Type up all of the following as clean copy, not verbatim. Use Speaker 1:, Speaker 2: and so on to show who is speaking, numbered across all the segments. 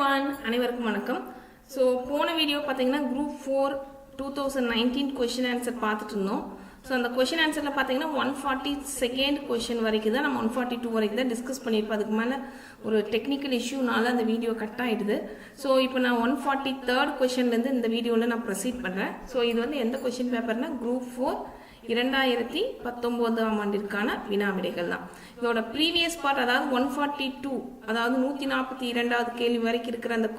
Speaker 1: everyone, அனைவருக்கும் வணக்கம். So போன வீடியோ பார்த்தீங்கன்னா குரூப் 4 2019 கொஷின் ஆன்சர் பார்த்துட்டு இருந்தோம். ஸோ அந்த கொஷின் ஆன்சரில் பார்த்தீங்கன்னா 142nd கொஷின் வரைக்கும் தான், நம்ம 142 வரைக்கும் தான் டிஸ்கஸ் பண்ணியிருப்போம். அதுக்கு மேலே ஒரு டெக்னிக்கல் இஷ்யூனால அந்த வீடியோ கட் ஆகிடுது. ஸோ இப்போ நான் 143rd கொஷின்லேருந்து இந்த வீடியோவில் நான் ப்ரொசீட் பண்ணுறேன். ஸோ இது வந்து எந்த கொஷின் பேப்பர்னா குரூப் 4 2019ஆம் ஆண்டிற்கான வினா விடைகள் தான். இதோட ப்ரீவியஸ் பார்ட், அதாவது 142, அதாவது 142வது கேள்வி வரைக்கும் இருக்கிற அந்த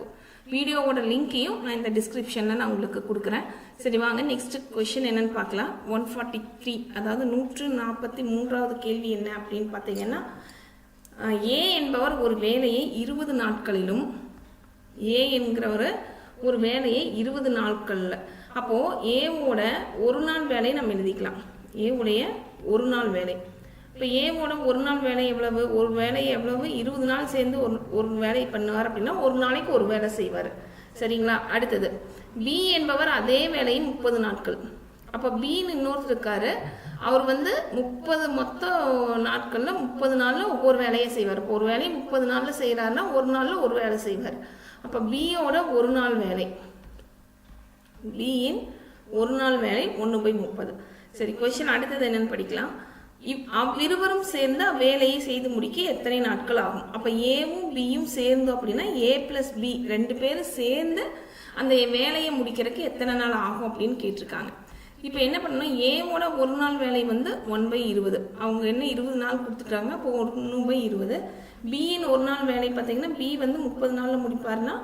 Speaker 1: வீடியோவோட லிங்கையும் நான் இந்த டிஸ்கிரிப்ஷனில் நான் உங்களுக்கு கொடுக்குறேன். சரி வாங்க நெக்ஸ்ட் கொஷின் என்னன்னு பார்க்கலாம். 143, அதாவது 143வது கேள்வி என்ன அப்படின்னு பார்த்தீங்கன்னா, ஏ என்பவர் ஒரு வேலையை 20 நாட்களிலும், ஏ என்கிறவர் ஒரு வேலையை 20 நாட்களில், அப்போது ஏவோட ஒரு நாள் வேலையை நம்ம எழுதிக்கலாம். ஏவுடைய ஒரு நாள் வேலை. இப்போ ஏவோட ஒரு நாள் வேலை எவ்வளவு? ஒரு வேலை எவ்வளவு? 20 நாள் சேர்ந்து ஒரு வேலை பண்ணுவார் அப்படின்னா ஒரு நாளைக்கு ஒரு வேலை செய்வார். சரிங்களா? அடுத்தது பி என்பவர் அதே வேலையை 30 நாட்கள். அப்போ பின்னு இன்னொருத்தர் இருக்காரு, அவர் வந்து 30 மொத்த நாட்களில் 30 நாளில் ஒவ்வொரு வேலையை செய்வார். இப்போ ஒரு வேலையை 30 நாளில் செய்கிறாருன்னா ஒரு நாளில் ஒரு வேலை செய்வார். அப்போ பியோட ஒரு நாள் வேலை, பியின் ஒரு நாள் வேலை 1/30. சரி, கொஸ்டின் அடுத்தது என்னன்னு படிக்கலாம். அவ்விருவரும் சேர்ந்து வேலையை செய்து முடிக்க எத்தனை நாட்கள் ஆகும்? அப்போ ஏவும் பியும் சேர்ந்து அப்படின்னா A+B 2 பேரும் சேர்ந்து அந்த வேலையை முடிக்கிறதுக்கு எத்தனை நாள் ஆகும் அப்படின்னு கேட்டிருக்காங்க. இப்போ என்ன பண்ணணும், ஏவோட ஒரு நாள் வேலை வந்து 1/20, அவங்க என்ன 20 நாள் கொடுத்துட்டாங்க, அப்போ 1/20. பியின் ஒரு நாள் வேலை பார்த்தீங்கன்னா பி வந்து 30 நாளில் முடிப்பாருன்னா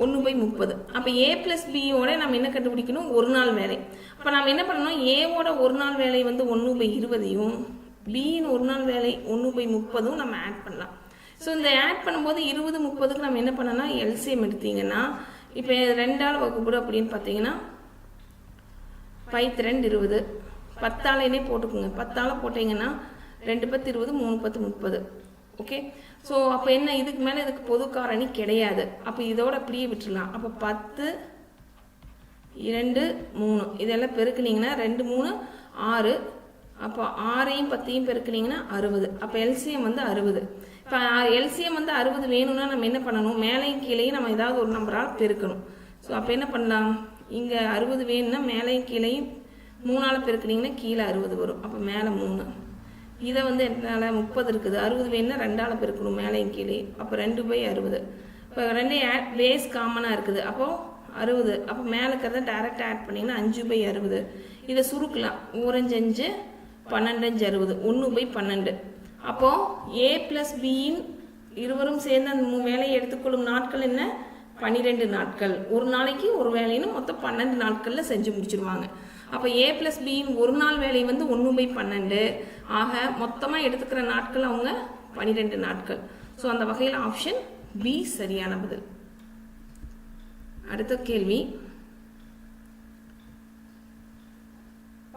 Speaker 1: 1/30. அப்போ A+Bயோட நம்ம என்ன கண்டுபிடிக்கணும்? ஒரு நாள் வேலை. அப்போ நம்ம என்ன பண்ணணும், ஏவோட ஒரு நாள் வேலை வந்து 1/20யும் பியின் ஒரு நாள் வேலை 1/30 நம்ம ஆட் பண்ணலாம். ஸோ இந்த ஆட் பண்ணும்போது 20, 30க்கு நம்ம என்ன பண்ணலாம், எல்சிஎம் எடுத்தீங்கன்னா, இப்போ 2ஆல் வகுப்புடு அப்படின்னு பார்த்தீங்கன்னா 5 2 20, 10ஆலே போட்டுக்கோங்க. 10ஆல் போட்டிங்கன்னா 2 10 20, 3 10 30. ஓகே. ஸோ அப்போ என்ன, இதுக்கு மேலே இதுக்கு பொது காரணி கிடையாது. அப்போ இதோட அப்படியே விட்டுடலாம். அப்போ 10 2 3 இதெல்லாம் பெருக்குனீங்கன்னா 2 3 6. அப்போ 6ஐயும் 10ஐயும் பெருக்குனீங்கன்னா 60. அப்போ எல்சிஎம் வந்து 60. இப்போ எல்சிஎம் வந்து 60 வேணும்னா நம்ம என்ன பண்ணணும், மேலையும் கீழையும் நம்ம ஏதாவது ஒரு நம்பரால் பெருக்கணும். ஸோ அப்போ என்ன பண்ணலாம், இங்கே 60 வேணும்னா மேலையும் கீழையும் 3ஆல் பெருக்குனீங்கன்னா கீழே 60 வரும். அப்போ மேலே 3. இதை வந்து என்னால் 30 இருக்குது, 60 வேணும்னா 2ஆல் பெருக்கணும் மேலையும் கீழே. அப்போ 2/60. இப்போ 2 பேஸ் காமனாக இருக்குது, அப்போது 60. அப்போ மேலே இருக்கிறத டைரெக்டாக ஆட் பண்ணிங்கன்னா 5/60. இதை சுருக்கலாம். 5 5 12 60, 1/12. அப்போது A+Bயின் இருவரும் சேர்ந்து அந்த வேலையை எடுத்துக்கொள்ளும் நாட்கள் என்ன, 12 நாட்கள். ஒரு நாளைக்கு ஒரு வேலைன்னு மொத்தம் 12 நாட்களில் செஞ்சு முடிச்சிருவாங்க. அப்போ A+Bயின் ஒரு நாள் வேலை வந்து 1/12. ஆக மொத்தமாக எடுத்துக்கிற நாட்கள் அவங்க 12 நாட்கள். ஸோ அந்த வகையில் ஆப்ஷன் பி சரியான பதில். அடுத்த கேள்வி,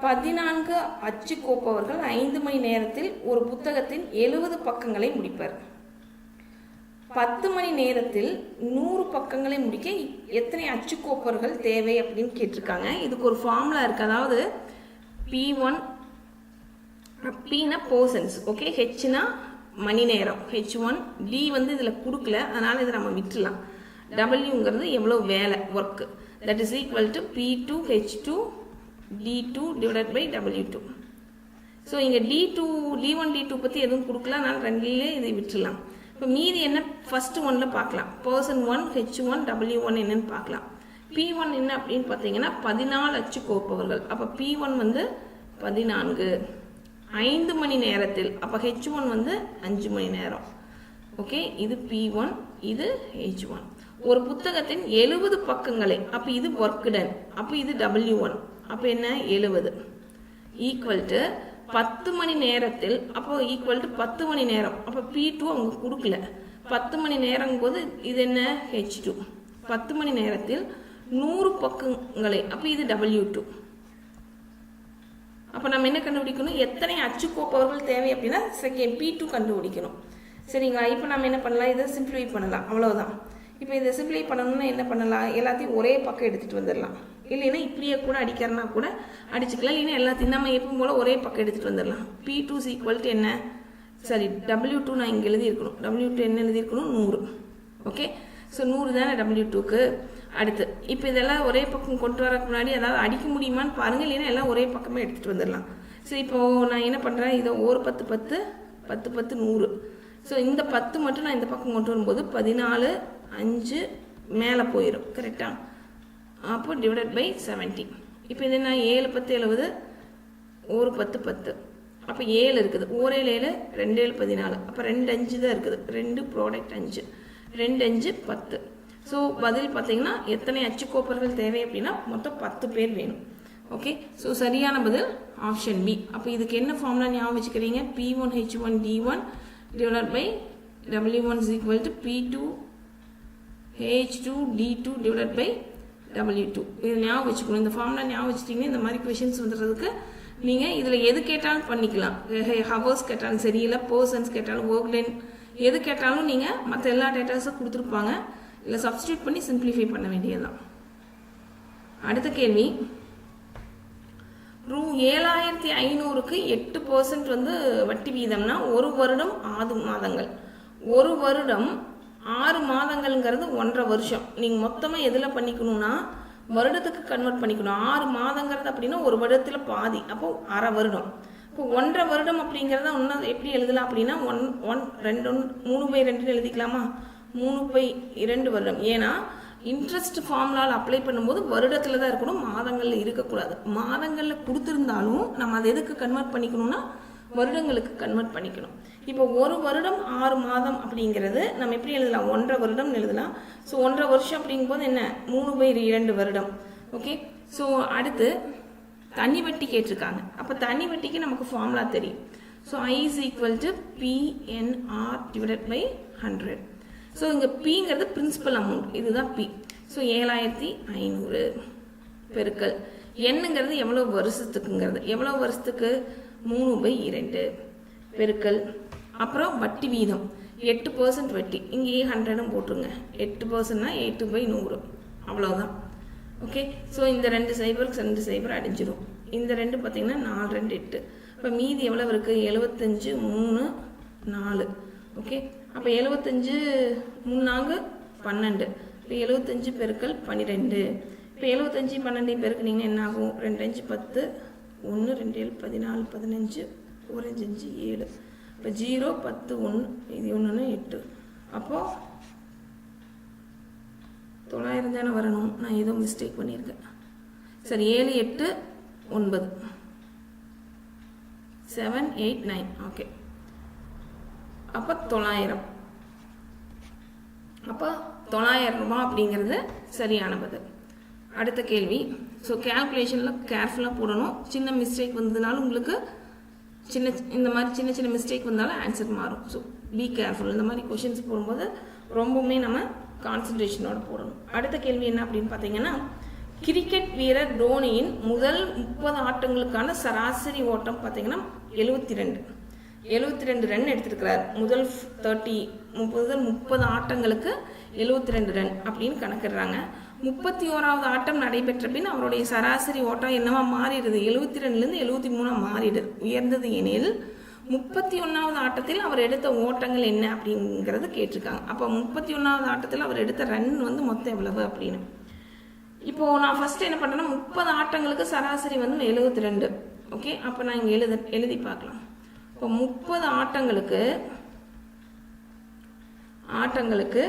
Speaker 1: 14 அச்சு கோப்பவர்கள் 5 மணி நேரத்தில் ஒரு புத்தகத்தின் 70 பக்கங்களை முடிப்பர். 10 மணி நேரத்தில் 100 பக்கங்களை முடிக்க எத்தனை அச்சு கோப்பவர்கள் தேவை அப்படின்னு கேட்டிருக்காங்க. இதுக்கு ஒரு ஃபார்முலா இருக்குது. அதாவது P1, Pனா பர்சன்ஸ், ஓகே, ஹெச்னா மணி நேரம், H1. D வந்து இதில் கொடுக்கல, அதனால் இதை நம்ம விட்டுலாம். Wங்கிறது எவ்வளோ வேலை, work, that is equal to P2 H2 D2 divided by W2. So இங்கே D1 D2 பற்றி எதுவும் கொடுக்கல, அதனால் ரெண்டுலேயே இதை விட்டுலாம். இப்போ மீதி என்ன, ஃபஸ்ட்டு ஒன்றில் பார்க்கலாம். பர்சன் 1 H1 W1 என்னன்னு பார்க்கலாம். P1 என்ன அப்படின்னு பார்த்தீங்கன்னா 14 அச்சு கோப்பவர்கள். அப்போ P1 வந்து 14 5 மணி நேரத்தில். அப்போ H1 வந்து 5 மணி நேரம். ஓகே, இது P1, இது H1. ஒரு புத்தகத்தின் 70 பக்கங்களை, அப்போ இது ஒர்க் டன், அப்போ இது W1, அப்போ என்ன 70 ஈக்குவல் டு 10 மணி நேரத்தில், அப்போ ஈக்குவல் டு 10 மணி நேரம். அப்போ P2 அவங்க கொடுக்கல, 10 மணி நேரம் போது இது என்ன H2. 10 மணி நேரத்தில் 100 பக்கங்களை, அப்போ இது W2. அப்போ நம்ம என்ன கண்டுபிடிக்கணும், எத்தனை அச்சு கோப்பவர்கள் தேவை அப்படின்னா செகண்ட் P2 கண்டுபிடிக்கணும். சரிங்களா? இப்போ நம்ம என்ன பண்ணலாம், இதை சிம்பிளிஃபை பண்ணலாம், அவ்வளோதான். இப்போ இதை சிம்பிளிஃபை பண்ணணும்னா என்ன பண்ணலாம், எல்லாத்தையும் ஒரே பக்கம் எடுத்துகிட்டு வந்துடலாம். இல்லைன்னா இப்படியே கூட அடிக்கிறனா கூட அடிச்சுக்கலாம். இல்லைன்னா எல்லாத்தையும் நம்ம எப்பவும் போல் ஒரே பக்கம் எடுத்துகிட்டு வந்துடலாம். P2 ஈக்குவல் டு என்ன, சரி W2 நான் இங்கே எழுதியிருக்கணும். W2 என்ன எழுதியிருக்கணும், 100. ஓகே. ஸோ 100 தானே W2க்கு. அடுத்து இப்போ இதெல்லாம் ஒரே பக்கம் கொண்டு வரக்கு முன்னாடி அதாவது அடிக்க முடியுமான்னு பாருங்கள், இல்லைன்னா எல்லாம் ஒரே பக்கமே எடுத்துகிட்டு வந்துடலாம். ஸோ இப்போது நான் என்ன பண்ணுறேன், இதை ஒரு 10 10 10 10 100. ஸோ இந்த 10 மட்டும் நான் இந்த பக்கம் கொண்டு வரும்போது 14 5 மேலே போயிடும் கரெக்டாக. அப்போ டிவைடட் பை 70. இப்போ இது என்ன 7 10 70, ஒரு 10 10, அப்போ 7 இருக்குது, ஒரு 7 2 7 14, அப்போ 2 5 தான் இருக்குது, 2 ப்ராடக்ட் 5, 2 5 10. ஸோ பதில் பார்த்தீங்கன்னா எத்தனை அச்சுக்கோப்பர்கள் தேவை அப்படின்னா மொத்தம் 10 பேர் வேணும். ஓகே, ஸோ சரியான பதில் ஆப்ஷன் பி. அப்போ இதுக்கு என்ன ஃபார்முலா ஞாபகம் வச்சுக்கிறீங்க, P1H1D1 divided by W1 is equal to P2H2D2 divided by W2. இது ஞாபகம் வச்சுக்கணும். இந்த ஃபார்முலா ஞாபகம் வச்சுட்டிங்கன்னா இந்த மாதிரி கொஷின்ஸ் வந்துடுறதுக்கு நீங்கள் இதில் எது கேட்டாலும் பண்ணிக்கலாம். ஹவர்ஸ் கேட்டாலும் சரி, இல்லை பர்சன்ஸ் கேட்டாலும், ஒர்க் டன் எது கேட்டாலும் நீங்கள் மற்ற எல்லா டேட்டாஸும் கொடுத்துருப்பாங்க, இல்லை சப்ஸ்டியூட் பண்ணி சிம்பிளிஃபை பண்ண வேண்டியதுதான். அடுத்த கேள்வி, ரூ 7500க்கு 8% வந்து வட்டி வீதம்னா ஒரு வருடம் 6 மாதங்கள். ஒரு வருடம் 6 மாதங்கள்ங்கிறது 1.5 வருஷம். நீங்கள் மொத்தமாக எதில் பண்ணிக்கணும்னா வருடத்துக்கு கன்வெர்ட் பண்ணிக்கணும். 6 மாதங்கிறது அப்படின்னா ஒரு வருடத்தில் பாதி, அப்போ அரை வருடம். இப்போ 1.5 வருடம் அப்படிங்கிறத ஒன்று எப்படி எழுதலாம் அப்படின்னா 3/2 எழுதிக்கலாமா, 3/2 வருடம். ஏன்னா இன்ட்ரெஸ்ட் ஃபார்முலாவில் அப்ளை பண்ணும்போது வருடத்தில் தான் இருக்கணும், மாதங்களில் இருக்கக்கூடாது. மாதங்களில் கொடுத்துருந்தாலும் நம்ம அதை எதுக்கு கன்வெர்ட் பண்ணிக்கணும்னா வருடங்களுக்கு கன்வெர்ட் பண்ணிக்கணும். இப்போ ஒரு வருடம் 6 மாதம் அப்படிங்கிறது நம்ம எப்படி எழுதலாம், 1.5 வருடம் எழுதலாம். ஸோ 1.5 வருஷம் அப்படிங்கும்போது என்ன 3/2 வருடம். ஓகே, ஸோ அடுத்து தனி வட்டி கேட்டிருக்காங்க. அப்போ தனி வட்டிக்கு நமக்கு ஃபார்முலா தெரியும். So I is equal to PNR divided by 100. So இங்கே பிங்கிறது பிரின்சிபல் அமௌண்ட், இதுதான் பி. ஸோ 7500 பெருக்கல் என்னங்கிறது எவ்வளோ வருஷத்துக்குங்கிறது, எவ்வளோ வருஷத்துக்கு 3/2 பெருக்கல் அப்புறம் வட்டி வீதம் 8% வட்டி, இங்கே 100 போட்டுருங்க. 8%னா 8/100 அவ்வளோதான். ஓகே, ஸோ இந்த 2 0க்கு 2 0 அடிஞ்சிடும். இந்த 2 பார்த்தீங்கன்னா 4 2 8. இப்போ மீதி எவ்வளோ இருக்குது, 75 3 4. ஓகே, அப்போ 75 3 4 12. இப்போ 75 பெருக்கல் 12. இப்போ 75 12 பெருக்குனீங்கன்னா என்ன ஆகும், 2 5 10, 1 2 7 14 15, 1 5 5 7. இப்போ 0 10 1, இது 1 8. அப்போது 900 தானே வரணும், நான் ஏதோ மிஸ்டேக் பண்ணியிருக்கேன். சரி, 7 8 9 7 8 9. ஓகே, அப்போ 900. அப்போ 900 ரூபாய் அப்படிங்கிறது சரியான பதில். அடுத்த கேள்வி, ஸோ கேல்குலேஷனில் கேர்ஃபுல்லாக போடணும். சின்ன மிஸ்டேக் வந்ததுனால உங்களுக்கு இந்த மாதிரி சின்ன சின்ன மிஸ்டேக் வந்தாலும் ஆன்சர் மாறும். So be careful. இந்த மாதிரி கொஷின்ஸ் போடும்போது ரொம்பவுமே நம்ம கான்சன்ட்ரேஷனோட போடணும். அடுத்த கேள்வி என்ன அப்படின்னு பார்த்தீங்கன்னா, கிரிக்கெட் வீரர் தோனியின் முதல் 30 ஆட்டங்களுக்கான சராசரி ஓட்டம் பார்த்தீங்கன்னா 72 ரன் எடுத்திருக்கிறார். முதல் 30 ஆட்டங்களுக்கு 72 ரன் அப்படின்னு கணக்கிடுறாங்க. 31வது ஆட்டம் நடைபெற்ற பின் அவருடைய சராசரி ஓட்டம் என்னவா மாறிடுது, 72லேருந்து 73 மாறிடுது. உயர்ந்தது எனில் 31வது ஆட்டத்தில் அவர் எடுத்த ஓட்டங்கள் என்ன அப்படிங்கிறது கேட்டிருக்காங்க. அப்போ 31வது ஆட்டத்தில் அவர் எடுத்த ரன் வந்து மொத்தம் எவ்வளவு அப்படின்னு. இப்போது நான் ஃபஸ்ட்டு என்ன பண்ணுறேன்னா 30 ஆட்டங்களுக்கு சராசரி வந்து 72. ஓகே, அப்போ நான் இங்கே எழுதி பார்க்கலாம். இப்போ 30 ஆட்டங்களுக்கு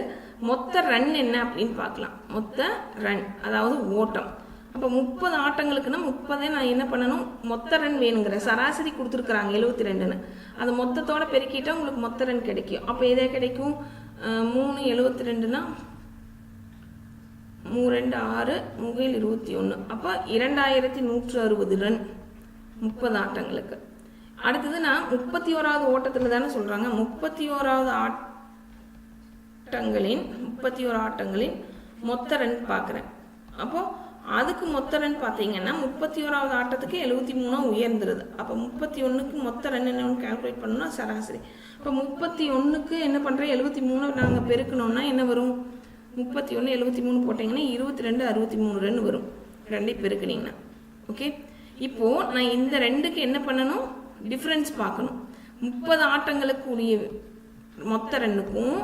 Speaker 1: மொத்த ரன் என்ன அப்படின்னு பார்க்கலாம். மொத்த ரன் அதாவது ஓட்டம். அப்போ 30 ஆட்டங்களுக்குன்னா 30 நான் என்ன பண்ணணும், மொத்த ரன் வேணுங்கிற சராசரி கொடுத்துருக்குறாங்க 72ன்னு. அது மொத்தத்தோட பெருக்கிட்டால் உங்களுக்கு மொத்த ரன் கிடைக்கும். அப்போ எதே கிடைக்கும், 3 72னா 3 2 6 3 21. அப்போ 2160 ரன் 30 ஆட்டங்களுக்கு. அடுத்தது நான் 31வது ஓட்டத்தில் தானே சொல்கிறாங்க. 31 ஆட்டங்களின் மொத்த ரன் பார்க்குறேன். அப்போது அதுக்கு மொத்த ரன் பார்த்தீங்கன்னா 31வது ஆட்டத்துக்கு 73 உயர்ந்துருது. அப்போ 31க்கு மொத்த ரன் என்னன்னு கால்குலேட் பண்ணணும்னா சராசரி. இப்போ 31க்கு என்ன பண்ணுறேன், 73 நாங்கள் பெருக்கணும்னா என்ன வரும், 31 73 போட்டிங்கன்னா 22 63 ரன் வரும். 2 பெருக்குனீங்கன்னா. ஓகே, இப்போது நான் இந்த 2க்கு என்ன பண்ணணும், டிஃப்ரென்ஸ் பார்க்கணும். 30 ஆட்டங்களுக்கு உரிய மொத்த ரன்னுக்கும்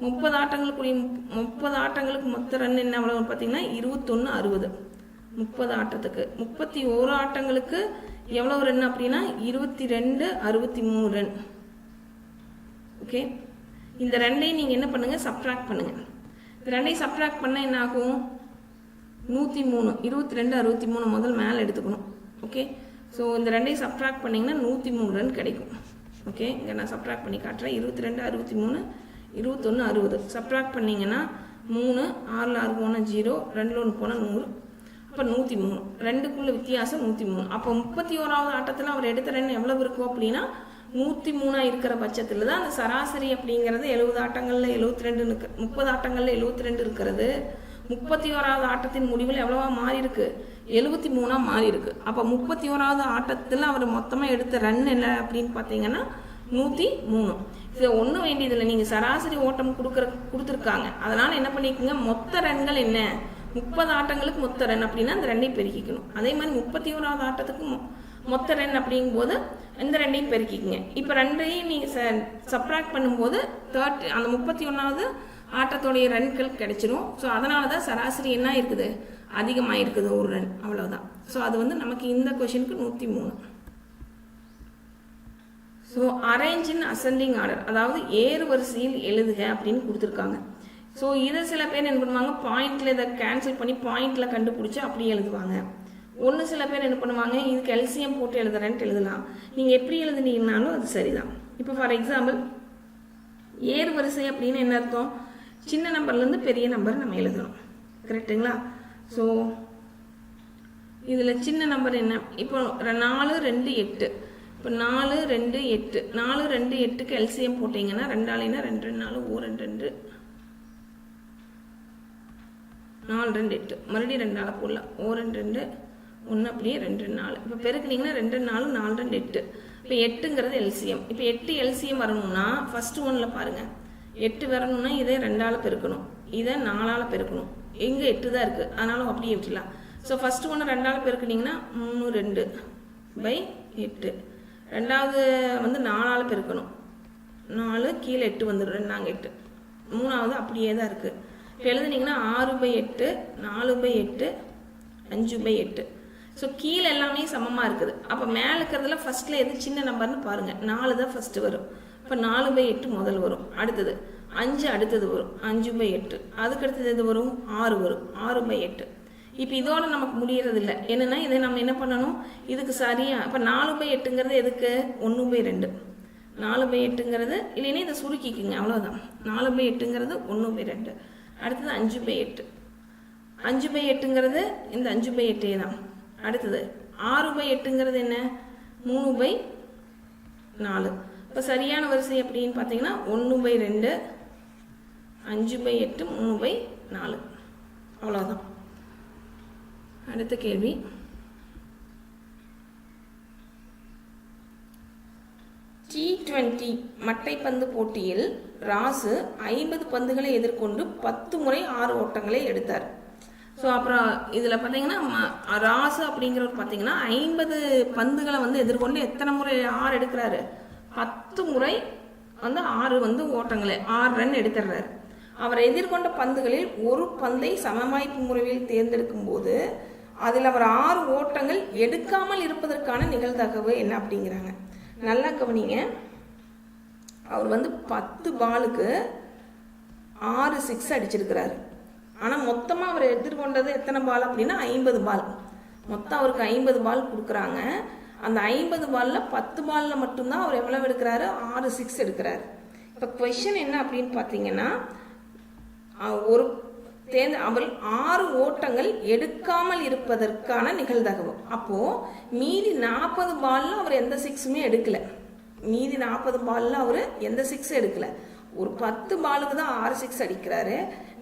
Speaker 1: 30 ஆட்டங்களுக்கு மொத்த ரன் என்ன எவ்வளோ பார்த்தீங்கன்னா 21-60. 30 ஆட்டத்துக்கு 31 ஆட்டங்களுக்கு எவ்வளோ ரன் அப்படின்னா 22-63 ரன். ஓகே, இந்த ரெண்டையும் நீங்கள் என்ன பண்ணுங்கள், சப்ட்ராக்ட் பண்ணுங்கள். இந்த ரெண்டையும் சப்ட்ராக்ட் பண்ணால் என்ன ஆகும், 103. 22-63 முதல் மேலே எடுத்துக்கணும். ஓகே, ஸோ இந்த ரெண்டையும் சப்ட்ராக்ட் பண்ணிங்கன்னா 103 ரன் கிடைக்கும். ஓகே, இங்கே நான் சப்ட்ராக்ட் பண்ணி காட்டுறேன். 22-63, 21-60 சப்ட்ராக்ட் பண்ணிங்கன்னா 3, 6 6 போனால் 0, 2 1 போனால் 100, அப்போ 103. ரெண்டுக்குள்ள வித்தியாசம் 103. அப்போ 31வது ஆட்டத்தில் அவர் எடுத்த ரன் எவ்வளவு இருக்கும் அப்படின்னா 103 இருக்கிற பட்சத்தில் தான் அந்த சராசரி அப்படிங்கிறது 70 ஆட்டங்களில் 72, 30 ஆட்டங்களில் 72 இருக்கிறது. 31வது ஆட்டத்தின் முடிவில் எவ்வளவா மாறி இருக்கு, 73 மாறி இருக்கு. அப்போ 31வது ஆட்டத்தில் அவர் மொத்தமாக எடுத்த ரன் என்ன அப்படின்னு பார்த்தீங்கன்னா 103. இதை ஒன்றும் வேண்டியதில்லை, நீங்கள் சராசரி ஓட்டம் கொடுத்துருக்காங்க. அதனால் என்ன பண்ணிக்கோங்க, மொத்த ரன்கள் என்ன, 30 ஆட்டங்களுக்கு மொத்த ரன் அப்படின்னா அந்த ரெண்டையும் பெருக்கிக்கணும். அதே மாதிரி 31வது ஆட்டத்துக்கு மொத்த ரன் அப்படிங்கும்போது இந்த ரெண்டையும் பெருக்கிக்கங்க. இப்போ ரெண்டையும் நீங்கள் சப்ட்ராக்ட் பண்ணும்போது அந்த 31வது ஆட்டத்துடைய ரன்கள் கிடைச்சிரும். ஸோ அதனால தான் சராசரி என்ன இருக்குது, அதிகமாக இருக்குது 1 ரன், அவ்வளோதான். ஸோ அது வந்து நமக்கு இந்த கொஷனுக்கு 103. ஸோ அரேஞ்ச் இன் அசெண்டிங் ஆர்டர், அதாவது ஏறு வரிசையில் எழுதுக அப்படின்னு கொடுத்துருக்காங்க. ஸோ இதை சில பேர் என்ன பண்ணுவாங்க, பாயிண்டில் இதை கேன்சல் பண்ணி பாயிண்டில் கண்டுபிடிச்சி அப்படியே எழுதுவாங்க. சில பேர் என்ன பண்ணுவாங்க, இதுக்கு எல்சிஎம் போட்டு எழுதுறேன்ட்டு எழுதலாம். நீங்கள் எப்படி எழுதுனீங்கன்னாலும் அது சரிதான். இப்போ ஃபார் எக்ஸாம்பிள் ஏறு வரிசை அப்படின்னு என்ன அர்த்தம், சின்ன நம்பர்லேருந்து பெரிய நம்பர் நம்ம எழுதணும், கரெக்டுங்களா? ஸோ இதில் சின்ன நம்பர் என்ன, இப்போ 4 2 8. இப்போ 4 2 8, 4 2 8க்கு எல்சிஎம் போட்டிங்கன்னா 2 ஆளுனா 2 4 2 2 4 2 8, மறுபடியும் 2 ஆளை போடலாம், 2 2 1 அப்படியே 2 4. இப்போ பெருக்குனிங்கன்னா 2 4 4 2 8. இப்போ 8ங்கிறது எல்சிஎம். இப்போ 8 எல்சிஎம் வரணும்னா ஃபர்ஸ்ட் ஒன்னில் பாருங்கள், 8 வரணும்னா இதை 2 ஆள் பெருக்கணும், இதை 4 ஆள் பெருக்கணும். எங்கே 8 தான் இருக்குது, அதனால அப்படியே விட்டுலாம். ஸோ ஃபர்ஸ்ட் ஒன்று 2 ஆள் பெருக்குனிங்கன்னா 3 2/8. ரெண்டாவது வந்து 4 ஆள் பெருக்கணும், 4 கீழே 8 வந்துடும், 2 8. மூணாவது அப்படியே தான் இருக்குது. இப்போ எழுதுனீங்கன்னா 6/8, 4/8, 5/8. ஸோ கீழே எல்லாமே சமமாக இருக்குது. அப்போ மேலே இருக்கிறதுல ஃபஸ்ட்டில் எது சின்ன நம்பர்னு பாருங்கள், 4 தான் ஃபஸ்ட்டு வரும். இப்போ 4/8 முதல் வரும், அடுத்தது 5 அடுத்தது வரும், 5/8. அதுக்கு அடுத்தது எது வரும், 6 வரும், 6/8. இப்போ இதோட நமக்கு முடியறது இல்லை. என்னென்னா இதை நம்ம என்ன பண்ணணும், இதுக்கு சரியாக இப்போ 4/8ங்கிறது எதுக்கு, 1/2. 4/8ங்கிறது இல்லைன்னா இதை சுருக்கிக்குங்க, அவ்வளோதான். 4/8ங்கிறது 1/2. அடுத்தது 5/8. 5/8ங்கிறது இந்த 5/8 தான். அடுத்தது 6/8ங்கிறது என்ன, 3/4. இப்போ சரியான வரிசை அப்படின்னு பார்த்தீங்கன்னா 1/2, 5/8, 3/4, அவ்வளோதான். அடுத்த கேள்வி, T20 மட்டைப்பந்து போட்டியில் ராசு 50 பந்துகளை எதிர்கொண்டு 10 முறை 6 ஓட்டங்களை எடுத்தார். ஸோ அப்புறம் இதில் பார்த்தீங்கன்னா ராசு அப்படிங்கிறவர் பார்த்தீங்கன்னா 50 பந்துகளை வந்து எதிர்கொண்டு எத்தனை முறை 6 எடுக்கிறாரு, 10 முறை வந்து 6 வந்து ஓட்டங்களை 6 ரன் எடுத்துடுறாரு. அவர் எதிர்கொண்ட பந்துகளில் ஒரு பந்தை சமவாய்ப்பு முறையில் தேர்ந்தெடுக்கும் போது அதில் அவர் 6 ஓட்டங்கள் எடுக்காமல் இருப்பதற்கான நிகழ்தகவு என்ன அப்படிங்கிறாங்க. நல்லா கவனிங்க, அவர் வந்து 10 பாலுக்கு 6 6 அடிச்சிருக்கிறாரு. ஆனால் மொத்தமாக அவர் எதிர்கொண்டது எத்தனை பால் அப்படின்னா 50 பால். மொத்தம் அவருக்கு 50 பால் கொடுக்குறாங்க. அந்த 50 பாலில் 10 பாலில் மட்டும்தான் அவர் எவ்வளவு எடுக்கிறாரு, 6 6 எடுக்கிறாரு. இப்போ கொஸ்டின் என்ன அப்படின்னு பார்த்தீங்கன்னா, அவர் 6 ஓட்டங்கள் எடுக்காமல் இருப்பதற்கான நிகழ்தகவு. அப்போது மீதி 40 பாலில் அவர் எந்த 6மே எடுக்கலை. மீதி 40 பாலில் அவர் எந்த 6 எடுக்கலை. ஒரு 10 பாலுக்கு தான் 6 6 அடிக்கிறாரு.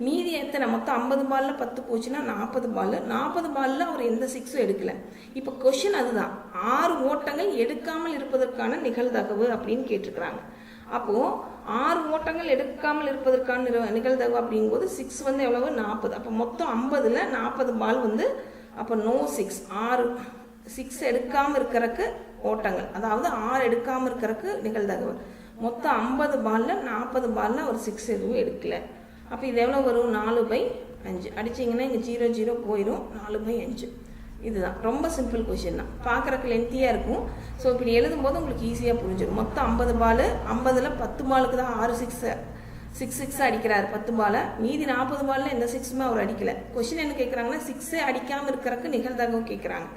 Speaker 1: மீதி எத்தனை, மொத்தம் 50 பாலில் 10 போச்சுன்னா 40 பால். 40 பாலில் அவர் எந்த 6ம் எடுக்கலை. இப்போ கொஷின் அதுதான், 6 ஓட்டங்கள் எடுக்காமல் இருப்பதற்கான நிகழ்தகவு அப்படின்னு கேட்டிருக்கிறாங்க. அப்போது 6 ஓட்டங்கள் எடுக்காமல் இருப்பதற்கான நிகழ்தகவு அப்படிங்கும்போது 6 வந்து எவ்வளவு, 40. அப்போ மொத்தம் 50ல் 40 பால் வந்து அப்போ நோ 6, 6 6 எடுக்காமல் இருக்கிறதுக்கு ஓட்டங்கள், அதாவது 6 எடுக்காமல் இருக்கிறதுக்கு நிகழ்தகவு. மொத்தம் 50 பாலில் 40 பாலில் அவர் 6 எதுவும் எடுக்கல. அப்போ இது எவ்வளோ வரும்? 4/5. அடிச்சிங்கன்னா இங்கே 0 0 போயிடும். 4/5. இதுதான் ரொம்ப சிம்பிள் கொஷின் தான். பார்க்குறக்கு லென்த்தியாக இருக்கும். ஸோ இப்படி எழுதும்போது உங்களுக்கு ஈஸியாக புரிஞ்சிடும். மொத்தம் 50 பால், 50ல் 10 பாலுக்கு தான் 6 அடிக்கிறார் 10 பாலை. மீதி 40 பாலில் எந்த 6மே அவர் அடிக்கலை. கொஷின் என்ன கேட்குறாங்கன்னா 6 அடிக்காமல் இருக்கிறக்கு நிகழ்தகவு கேட்குறாங்க.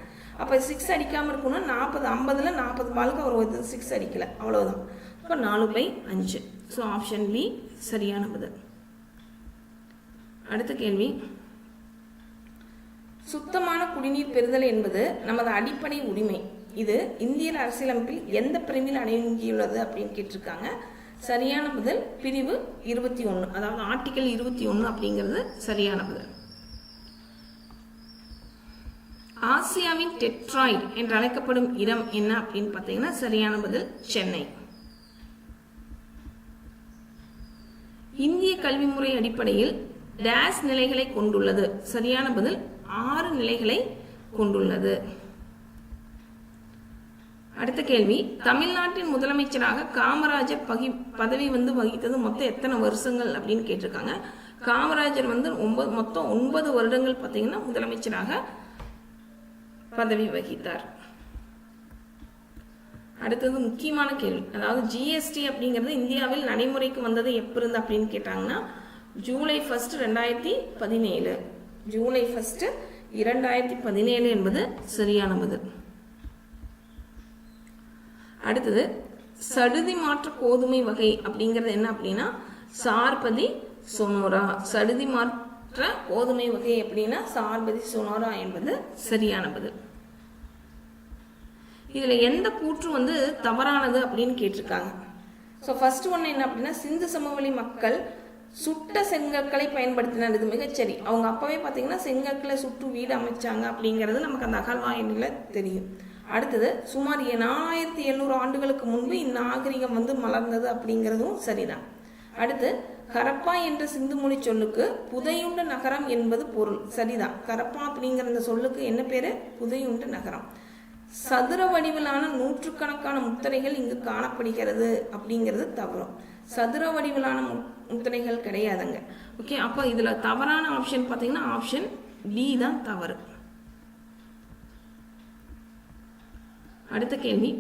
Speaker 1: அப்போ 6 அடிக்காமல் இருக்கணும்னா 50ல் 40 பாலுக்கு அவர் 6 அடிக்கலை, அவ்வளோதான். அப்போ 4/5. ஸோ ஆப்ஷன் பி சரியான பதில். அடுத்த கேள்வி, சுத்தமான குடிநீர் பெறுதல் என்பது நமது அடிப்படை உரிமை. இது இந்திய அரசியலமைப்பில் எந்த பிரிவில் அடங்கியுள்ளது அப்படின்னு கேட்டிருக்காங்க. சரியான பதில் பிரிவு 21, அதாவது ஆர்டிகல் 21 அப்படிங்கிறது சரியான பதில். ஆசியாவின் டெட்ராய்டு என்று அழைக்கப்படும் இடம் என்ன அப்படின்னு பார்த்தீங்கன்னா சரியான பதில் சென்னை. இந்திய கல்வி முறை அடிப்படையில் டேஸ் நிலைகளை கொண்டுள்ளது. சரியான பதில் 6 நிலைகளை கொண்டுள்ளது. அடுத்த கேள்வி, தமிழ்நாட்டின் முதலமைச்சராக காமராஜர் பதவி வகித்தது மொத்தம் எத்தனை வருஷங்கள் அப்படின்னு கேட்டிருக்காங்க. காமராஜர் மொத்தம் 9 வருடங்கள் பார்த்தீங்கன்னா முதலமைச்சராக பதவி வகித்தார். அடுத்தது முக்கியமான கேள்வி, அதாவது ஜிஎஸ்டி அப்படிங்கிறது இந்தியாவில் நடைமுறைக்கு வந்தது எப்போ இருந்து அப்படின்னு கேட்டாங்கன்னா ஜூலை 1, 2017. ஜூலை 1, 2017 என்பது சரியான பதில். அடுத்தது சடுதி மாற்ற கோதுமை வகை அப்படிங்கிறது என்ன அப்படின்னா சார்பதி சொனோரா. சடுதி மாற்ற கோதுமை வகை அப்படின்னா சார்பதி சொனோரா என்பது சரியான பதில். இதுல எந்த கூற்று தவறானது அப்படின்னு கேட்டிருக்காங்க. ஸோ ஃபர்ஸ்ட் ஒன்று என்ன அப்படின்னா சிந்து சமவெளி மக்கள் சுட்ட செங்கற்களை பயன்படுத்தினார். இது மிகச்சரி. அவங்க அப்பவே பார்த்தீங்கன்னா செங்கற்களை சுட்டு வீடு அமைச்சாங்க அப்படிங்கிறது நமக்கு அந்த அகழ்வாய்வில் தெரியும். அடுத்தது சுமார் 4700 ஆண்டுகளுக்கு முன்பு இந்நாகரிகம் மலர்ந்தது அப்படிங்கிறதும் சரிதான். அடுத்து ஹரப்பா என்ற சிந்து மொழி சொல்லுக்கு புதையுண்ட நகரம் என்பது பொருள். சரிதான். ஹரப்பா அப்படிங்கிற இந்த சொல்லுக்கு என்ன பேரு? புதையுண்ட நகரம். சதுர வடிவிலான நூற்றுக்கணக்கான முத்திரைகள் இங்கு காணப்படுகிறது அப்படிங்கிறது தவறும். சதுர வடிவிலான முத்திரைகள் கிடையாதுங்க. ஓகே, அப்போ இதுல தவறான ஆப்ஷன் பார்த்தீங்கன்னா ஆப்ஷன் பி தான் தவறு. அடுத்த கேள்வி,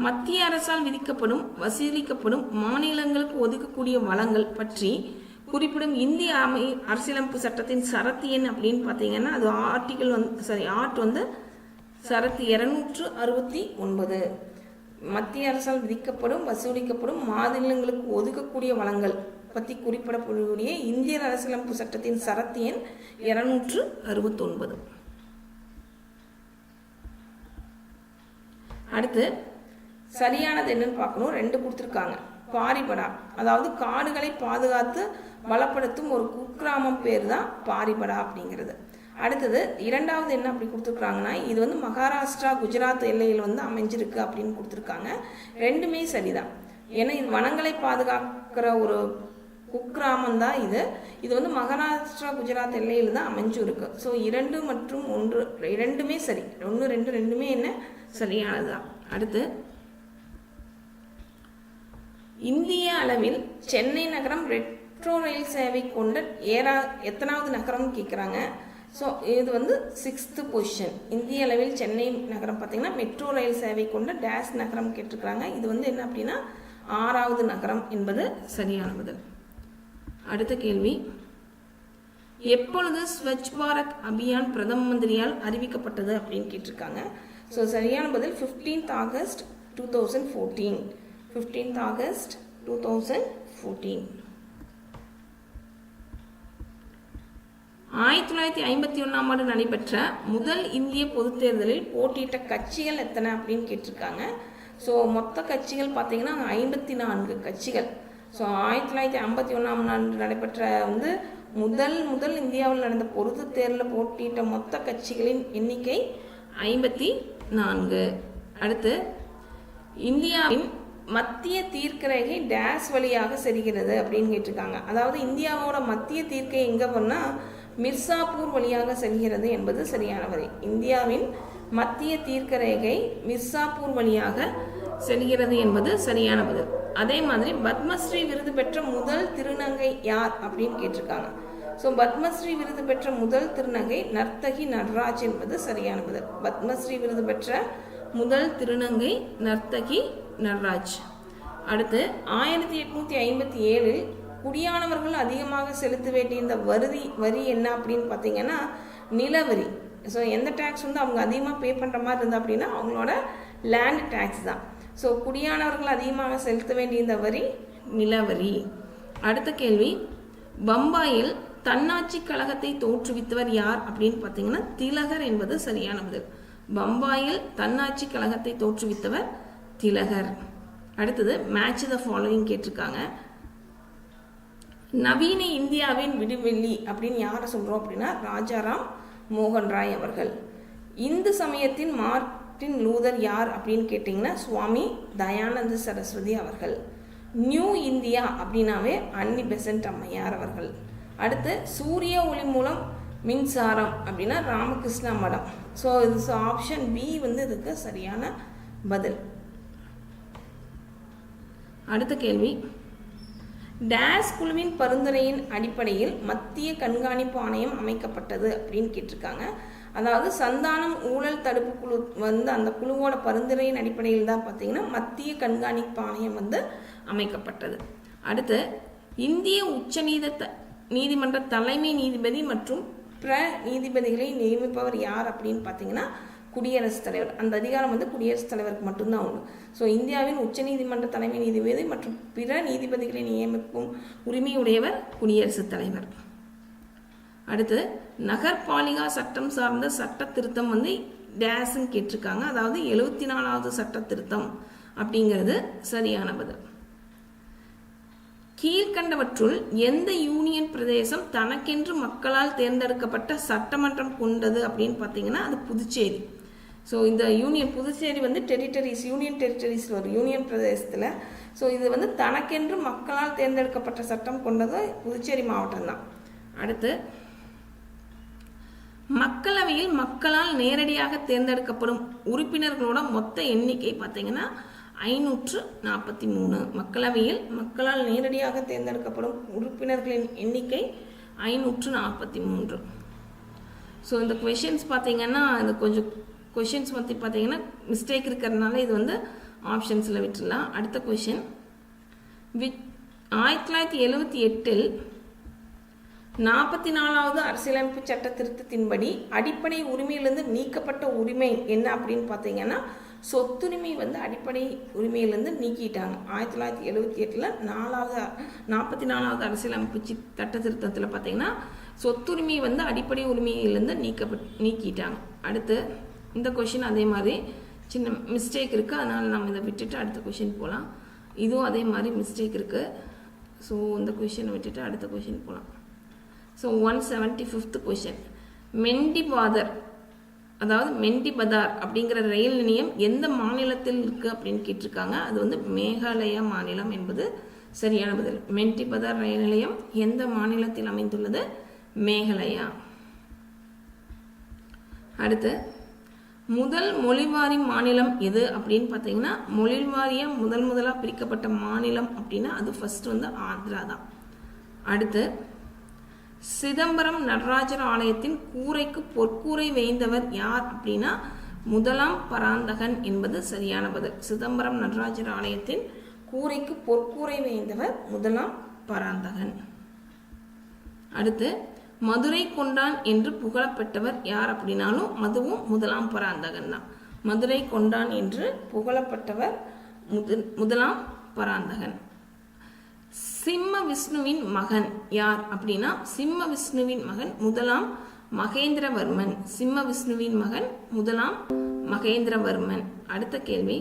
Speaker 1: மத்திய அரசால் விதிக்கப்படும் வசூலிக்கப்படும் மாநிலங்களுக்கு ஒதுக்கக்கூடிய வளங்கள் பற்றி குறிப்பிடும் இந்திய அரசியலமைப்பு சட்டத்தின் சரத்து எண் அப்படின்னு பார்த்தீங்கன்னா அது ஆர்ட் சரத்து 269. மத்திய அரசால் விதிக்கப்படும் வசூலிக்கப்படும் மாநிலங்களுக்கு ஒதுக்கக்கூடிய வளங்கள் பற்றி குறிப்பிடப்படக்கூடிய இந்திய அரசியலமைப்பு சட்டத்தின் சரத்து எண் 269. அடுத்து சரியானது என்னன்னு பார்க்கணும். 2 கொடுத்துருக்காங்க. பாரிபடா, அதாவது காடுகளை பாதுகாத்து பலப்படுத்தும் ஒரு குக்கிராமம் பேர் தான் பாரிபடா அப்படிங்கிறது. அடுத்தது இரண்டாவது என்ன அப்படி கொடுத்துருக்காங்கன்னா இது மகாராஷ்டிரா குஜராத் எல்லையில் அமைஞ்சிருக்கு அப்படின்னு கொடுத்துருக்காங்க. ரெண்டுமே சரிதான். ஏன்னா இது வனங்களை பாதுகாக்கிற ஒரு குக்கிராமம் தான் இது மகாராஷ்டிரா குஜராத் எல்லையில் தான் அமைஞ்சு இருக்கு. ஸோ 2 மற்றும் 1 ரெண்டுமே சரி. 1 2 ரெண்டுமே என்ன சரியானதுதான். அடுத்து இந்திய அளவில் சென்னை நகரம் மெட்ரோ ரயில் சேவை கொண்ட எத்தனாவது நகரம்னு கேட்குறாங்க. ஸோ இது 6th பொசிஷன். இந்திய அளவில் சென்னை நகரம் பார்த்தீங்கன்னா மெட்ரோ ரயில் சேவை கொண்ட டேஸ் நகரம் கேட்டிருக்கிறாங்க. இது என்ன அப்படின்னா 6வது நகரம் என்பது சரியான பதில். அடுத்த கேள்வி, எப்பொழுது ஸ்வச் பாரத் அபியான் பிரதம மந்திரியால் அறிவிக்கப்பட்டது அப்படின்னு கேட்டிருக்காங்க. ஸோ சரியான பதில் 15th August 2014. 15th August 2014. 1951ஆம் ஆண்டு நடைபெற்ற முதல் இந்திய பொதுத் தேர்தலில் போட்டியிட்ட கட்சிகள் எத்தனை அப்படின்னு கேட்டிருக்காங்க. ஸோ மொத்த கட்சிகள் பார்த்தீங்கன்னா 54 கட்சிகள். ஸோ 1951ஆம் ஆண்டு நடைபெற்ற முதல் இந்தியாவில் நடந்த பொதுத் தேர்தலில் போட்டியிட்ட மொத்த கட்சிகளின் எண்ணிக்கை 54. அடுத்து இந்தியாவின் மத்திய தீர்க்கரேகை டேஸ் வழியாக செல்கிறது அப்படின்னு கேட்டிருக்காங்க. அதாவது இந்தியாவோட மத்திய தீர்க்கை எங்கே போனால் மிர்சாப்பூர் வழியாக செல்கிறது என்பது சரியான வரை. இந்தியாவின் மத்திய தீர்க்கரேகை மிர்சாப்பூர் வழியாக செல்கிறது என்பது சரியான பதில். அதே மாதிரி பத்மஸ்ரீ விருது பெற்ற முதல் திருநங்கை யார் அப்படின்னு கேட்டிருக்காங்க. ஸோ பத்மஸ்ரீ விருது பெற்ற முதல் திருநங்கை நர்த்தகி நடராஜ் என்பது சரியான பதில். பத்மஸ்ரீ விருது பெற்ற முதல் திருநங்கை நர்த்தகி நடராஜ். அடுத்து 1857 குடியானவர்கள் அதிகமாக செலுத்த வேண்டிய இந்த வரி என்ன அப்படின்னு பார்த்தீங்கன்னா நிலவரி. ஸோ எந்த டேக்ஸ் வந்து அவங்க அதிகமாக பே பண்ணுற மாதிரி இருந்தால் அப்படின்னா அவங்களோட லேண்ட் டேக்ஸ் தான். ஸோ குடியானவர்கள் அதிகமாக செலுத்த வேண்டிய இந்த வரி நிலவரி. அடுத்த கேள்வி, பம்பாயில் தன்னாட்சி கழகத்தை தோற்றுவித்தவர் யார் அப்படின்னு பார்த்தீங்கன்னா திலகர் என்பது சரியான பதில். பம்பாயில் தன்னாட்சி கழகத்தை தோற்றுவித்தவர் திலகர். அடுத்தது மேட்ச் த ஃபாலோயிங் கேட்டிருக்காங்க. நவீன இந்தியாவின் விடிவெள்ளி அப்படின்னு யாரை சொல்கிறோம் அப்படின்னா ராஜாராம் மோகன் ராய் அவர்கள். இந்து சமயத்தின் மார்ட்டின் லூதர் யார் அப்படின்னு கேட்டிங்கன்னா சுவாமி தயானந்த சரஸ்வதி அவர்கள். நியூ இந்தியா அப்படின்னாவே அன்னி பெசன்ட் அம்மையார் அவர்கள். அடுத்து சூரிய ஒளி மூலம் மின்சாரம் அப்படின்னா ராமகிருஷ்ண மடம். ஸோ இது ஆப்ஷன் பி வந்து இதுக்கு சரியான பதில். அடுத்த கேள்வி, டேஸ் குழுவின் பரிந்துரையின் அடிப்படையில் மத்திய கண்காணிப்பு ஆணையம் அமைக்கப்பட்டது அப்படின்னு கேட்டிருக்காங்க. அதாவது சந்தானம் ஊழல் தடுப்பு குழு வந்து அந்த குழுவோட பரிந்துரையின் அடிப்படையில் தான் பார்த்தீங்கன்னா மத்திய கண்காணிப்பு ஆணையம் வந்து அமைக்கப்பட்டது. அடுத்து இந்திய நீதிமன்ற தலைமை நீதிபதி மற்றும் பிற நீதிபதிகளை நியமிப்பவர் யார் அப்படின்னு பார்த்தீங்கன்னா குடியரசுத் தலைவர். அந்த அதிகாரம் வந்து குடியரசுத் தலைவருக்கு மட்டும்தான் உண்டு. ஸோ இந்தியாவின் உச்சநீதிமன்ற தலைமை நீதிபதி மற்றும் பிற நீதிபதிகளை நியமிக்கும் உரிமையுடையவர் குடியரசுத் தலைவர். அடுத்து நகர்பாலிகா சட்டம் சார்ந்த சட்ட திருத்தம் வந்து டேஸ்ன்னு கேட்டிருக்காங்க. அதாவது 74வது சட்ட திருத்தம் அப்படிங்கிறது சரியான பதில். கீழ்கண்டவற்றுள் எந்த யூனியன் பிரதேசம் தனக்கென்று மக்களால் தேர்ந்தெடுக்கப்பட்ட சட்டமன்றம் கொண்டது அப்படின்னு பார்த்தீங்கன்னா அது புதுச்சேரி. ஸோ இந்த புதுச்சேரி வந்து யூனியன் டெரிட்டரிஸில் ஒரு யூனியன் பிரதேசத்தில். ஸோ இது வந்து தனக்கென்று மக்களால் தேர்ந்தெடுக்கப்பட்ட சட்டம் கொண்டது புதுச்சேரி மாவட்டம் தான். அடுத்து மக்களவையில் மக்களால் நேரடியாக தேர்ந்தெடுக்கப்படும் உறுப்பினர்களோட மொத்த எண்ணிக்கை பார்த்தீங்கன்னா 543. மக்களவையில் மக்களால் நேரடியாக தேர்ந்தெடுக்கப்படும் உறுப்பினர்களின் எண்ணிக்கை 543. ஸோ இந்த கொஷின்ஸ் பார்த்தீங்கன்னா இந்த கொஞ்சம் கொஷின்ஸ் பற்றி பார்த்தீங்கன்னா மிஸ்டேக் இருக்கிறதுனால இது வந்து ஆப்ஷன்ஸில் விட்டுடலாம். அடுத்த கொஷின், 1978 44வது அரசியலமைப்பு சட்ட திருத்தத்தின்படி அடிப்படை உரிமையிலிருந்து நீக்கப்பட்ட உரிமை என்ன அப்படின்னு பார்த்தீங்கன்னா சொத்துரிமை வந்து அடிப்படை உரிமையிலிருந்து நீக்கிட்டாங்க. 1978 44வது அரசியலமைப்பு சட்ட திருத்தத்தில் பார்த்தீங்கன்னா சொத்துரிமை வந்து அடிப்படை உரிமையிலிருந்து நீக்கிட்டாங்க. அடுத்து இந்த கொஷின் அதே மாதிரி சின்ன மிஸ்டேக் இருக்குது, அதனால் நம்ம இதை விட்டுட்டு அடுத்த கொஷின் போகலாம். இதுவும் அதே மாதிரி மிஸ்டேக் இருக்குது. ஸோ இந்த கொஷினை விட்டுட்டு அடுத்த கொஷின் போகலாம். ஸோ 175th கொஷின், மெண்டிபதார் அப்படிங்கிற ரயில் நிலையம் எந்த மாநிலத்தில் இருக்குது அப்படின்னு கேட்டிருக்காங்க. அது வந்து மேகாலயா மாநிலம் என்பது சரியான பதில். மெண்டிபதார் ரயில் நிலையம் எந்த மாநிலத்தில் அமைந்துள்ளது? மேகாலயா. அடுத்து முதல் மொழிவாரி மாநிலம் எது அப்படின்னு பார்த்தீங்கன்னா மொழிவாரியாக முதலாக பிரிக்கப்பட்ட மாநிலம் அப்படின்னா அது ஃபர்ஸ்ட் வந்து ஆந்திரா தான். அடுத்து சிதம்பரம் நடராஜர் ஆலயத்தின் கூரைக்கு பொற்கூரை வேய்ந்தவர் யார் அப்படின்னா முதலாம் பராந்தகன் என்பது சரியான பதில். சிதம்பரம் நடராஜர் ஆலயத்தின் கூரைக்கு பொற்கூரை வேய்ந்தவர் முதலாம் பராந்தகன். அடுத்து மதுரை கொண்டான் என்று புகழப்பட்டவர் யார் அப்படின்னாலும் அதுவும் முதலாம் பராந்தகன் தான். மதுரை கொண்டான் என்று புகழப்பட்டவர் முதலாம் பராந்தகன். சிம்ம விஷ்ணுவின் மகன் யார் அப்படின்னா சிம்ம விஷ்ணுவின் மகன் முதலாம் மகேந்திரவர்மன். சிம்ம விஷ்ணுவின் மகன் முதலாம் மகேந்திரவர்மன். அடுத்த கேள்வி,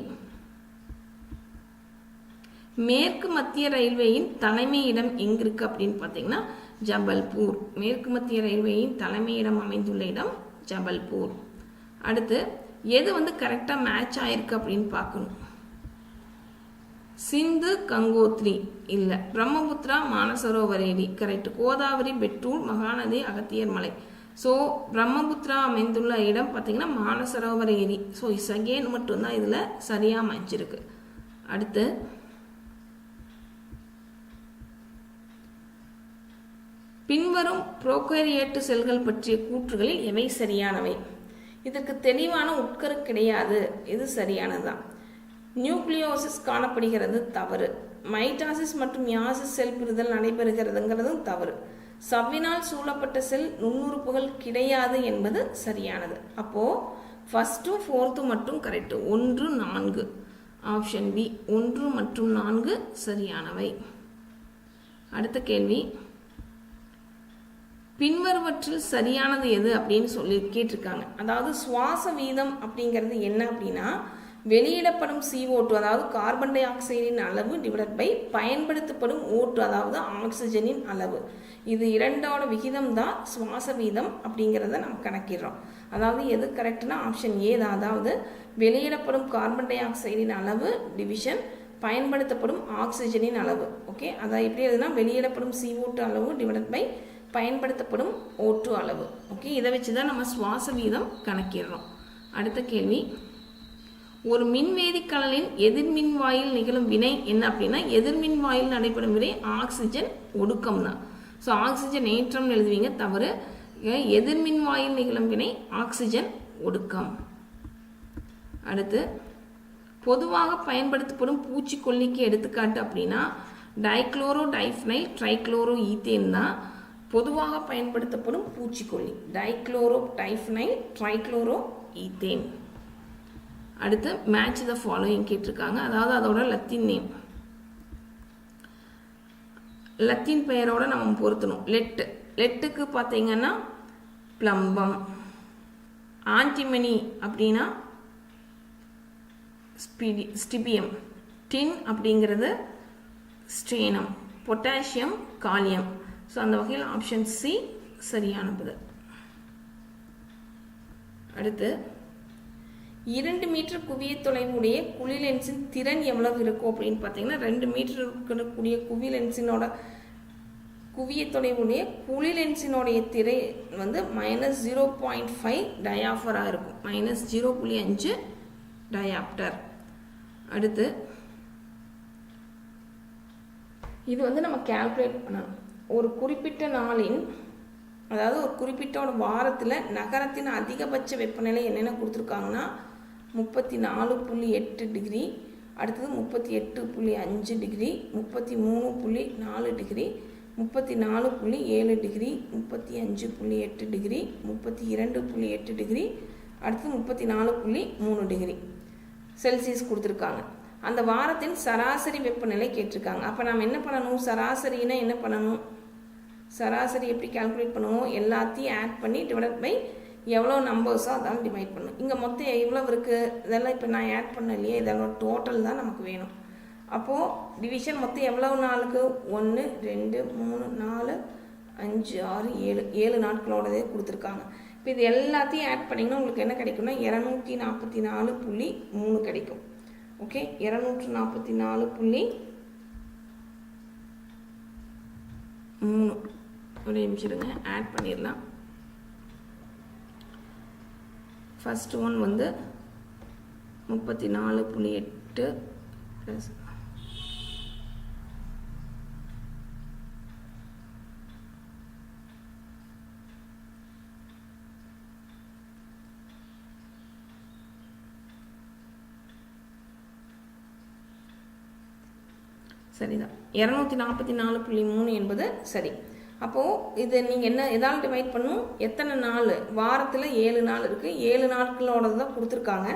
Speaker 1: மேற்கு மத்திய ரயில்வேயின் தலைமையிடம் எங்க இருக்கு அப்படின்னு பார்த்தீங்கன்னா ஜபல்பூர். மேற்கு மத்திய ரயில்வேயின் தலைமையிடம் அமைந்துள்ள இடம் ஜபல்பூர். அடுத்து எது வந்து கரெக்டாக மேட்ச் ஆயிருக்கு அப்படின்னு பார்க்கணும். சிந்து கங்கோத்ரி இல்லை, பிரம்மபுத்திரா மானசரோவரேரி கரெக்ட். கோதாவரி பெட்டூர் மகாநதி அகத்தியர் மலை. ஸோ பிரம்மபுத்திரா அமைந்துள்ள இடம் பார்த்தீங்கன்னா மானசரோவர் ஏரி. ஸோ செகண்ட் மட்டும்தான் இதில் சரியாக அமைஞ்சிருக்கு. அடுத்து பின்வரும் புரோகாரியேட்டு செல்கள் பற்றிய கூற்றுகளில் எவை சரியானவை? இதற்கு தெளிவான உட்கரு கிடையாது. இது சரியானதுதான். நியூக்ளியோசிஸ் காணப்படுகிறது, தவறு. மைட்டாசிஸ் மற்றும் மியாசிஸ் செல் பிரிதல் நடைபெறுகிறதுங்கிறதும் தவறு. சவ்வினால் சூழப்பட்ட செல் நுண்ணுறுப்புகள் கிடையாது என்பது சரியானது. அப்போ ஃபர்ஸ்ட்டும் ஃபோர்த்தும் மட்டும் கரெக்ட். 1, 4 ஆப்ஷன் பி 1 மற்றும் 4 சரியானவை. அடுத்த கேள்வி, பின்வருவற்றில் சரியானது எது அப்படின்னு சொல்லி கேட்டிருக்காங்க. அதாவது சுவாச வீதம் அப்படிங்கிறது என்ன அப்படின்னா வெளியிடப்படும் CO2 அதாவது கார்பன் டை ஆக்சைடின் அளவு டிவைடட் பை பயன்படுத்தப்படும் O2 அதாவது ஆக்சிஜனின் அளவு. இது இரண்டோட விகிதம் தான் சுவாச வீதம் அப்படிங்கிறத நம்ம கணக்கிடுறோம். அதாவது எது கரெக்ட்னா ஆப்ஷன் ஏ தான். அதாவது வெளியிடப்படும் கார்பன் டை ஆக்சைடின் அளவு டிவிஷன் பயன்படுத்தப்படும் ஆக்சிஜனின் அளவு. ஓகே, அதாவது எப்படி எதுனா வெளியிடப்படும் CO2 அளவு டிவைடட் பை பயன்படுத்தப்படும் O2 அளவு. ஓகே, இதை வச்சு தான் நம்ம சுவாச வீதம் கணக்கிடுறோம். அடுத்த கேள்வி, ஒரு மின்வேதிக்கலனின் எதிர்மின்வாயில் நிகழும் வினை என்ன அப்படின்னா எதிர்மின்வாயில் நடைபெறும் வினை ஆக்சிஜன் ஒடுக்கம் தான். ஸோ ஆக்சிஜன் ஏற்றம் எழுதுவீங்க, தவறு. எதிர்மின்வாயில் நிகழும் வினை ஆக்சிஜன் ஒடுக்கம். அடுத்து, பொதுவாக பயன்படுத்தப்படும் பூச்சிக்கொல்லிக்கு எடுத்துக்காட்டு அப்படின்னா டைக்ளோரோ டைஃபனைல் ட்ரைக்ளோரோ ஈத்தேன் தான் பொதுவாக பயன்படுத்தப்படும் பூச்சிக்கொல்லி. Dichloro diphenyl trichloro ethane. அடுத்து, மேட்ச் த ஃபாலோயிங் கேட்டிருக்காங்க. அதாவது அதோட லத்தீன் நேம், லத்தீன் பெயரோட நம்ம பொருத்தணும். லெட்டுக்கு பார்த்தீங்கன்னா பிளம்பம், ஆன்டிமனி அப்படின்னா ஸ்டிபியம், டின் அப்படிங்கிறது ஸ்டேனம், பொட்டாசியம் காலியம். ஸோ அந்த வகையில் ஆப்ஷன் சி சரியானது. அடுத்து, 2 மீட்டர் குவிய தொலைவுடைய குழி லென்ஸின் திறன் எவ்வளவு இருக்கும் அப்படின்னு பார்த்தீங்கன்னா 2 மீட்டர் இருக்கக்கூடிய குவி லென்ஸினோட குவிய தொலைவுடைய குழி லென்ஸினுடைய திரை வந்து -0.5 டயாஃபராக இருக்கும், -0.5 டயாப்டர். அடுத்து, இது வந்து நம்ம கால்குலேட் பண்ணணும். ஒரு குறிப்பிட்ட நாளின் அதாவது ஒரு குறிப்பிட்ட வாரத்தில் நகரத்தின் அதிகபட்ச வெப்பநிலை என்னென்ன கொடுத்துருக்காங்கன்னா 34.8 டிகிரி, அடுத்தது 38.5 degree, 33.4 degree, 34.7 degree, 35.8 degree, 32.8 degree, அடுத்து 34.3 டிகிரி செல்சியஸ் கொடுத்துருக்காங்க. அந்த வாரத்தின் சராசரி வெப்பநிலை கேட்டிருக்காங்க. அப்போ நம்ம என்ன பண்ணணும்? சராசரினா என்ன பண்ணணும்? சராசரி எப்படி கால்குலேட் பண்ணுவோம்? எல்லாத்தையும் ஆட் பண்ணி டிவைட் பை எவ்வளோ நம்பர்ஸோ அதான் டிவைட் பண்ணணும். இங்கே மொத்தம் எவ்வளோ இருக்குது இதெல்லாம் இப்போ நான் ஆட் பண்ண இல்லையே, இதெல்லாம் டோட்டல் தான் நமக்கு வேணும். அப்போது டிவிஷன் மொத்தம் எவ்வளோ நாளுக்கு? 1, 2, 3, 4, 5, 6, 7 நாட்களோடதே கொடுத்துருக்காங்க. இப்போ இது எல்லாத்தையும் ஆட் பண்ணிங்கன்னா உங்களுக்கு என்ன கிடைக்கும்னா 244.3 கிடைக்கும். ஓகே, 244.3 ஒரு நிமிஷம் ஆட் பண்ணிடலாம். ஃபர்ஸ்ட் ஒன் வந்து 34.8 ப்ளஸ் சரிதான். 244.3 என்பது சரி. அப்போது இது நீங்கள் என்ன எதால் டிவைட் பண்ணணும்? எத்தனை நாள்? வாரத்தில் 7 நாள் இருக்குது, 7 நாட்களோட தான் கொடுத்துருக்காங்க.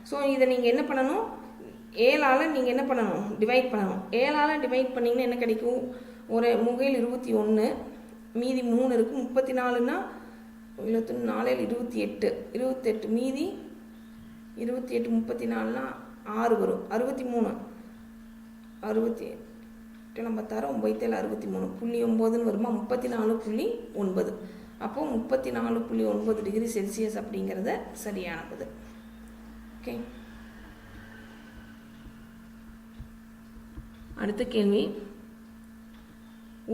Speaker 1: ஸோ இதை நீங்கள் என்ன பண்ணணும்? 7ஆல் நீங்கள் என்ன பண்ணணும்? டிவைட் பண்ணணும். 7ஆல் டிவைட் பண்ணிங்கன்னா என்ன கிடைக்கும்? ஒரு முகையில் 21, மீதி 3 இருக்குது. 34னா 4 28, 28 மீதி 28, 34னா 6 வரும். 63, 68 நம்ம தரோம் 9.63.9 வருமா? 34.9. அப்போது 34.9 டிகிரி செல்சியஸ் அப்படிங்கிறத சரியானது. ஓகே, அடுத்த கேள்வி,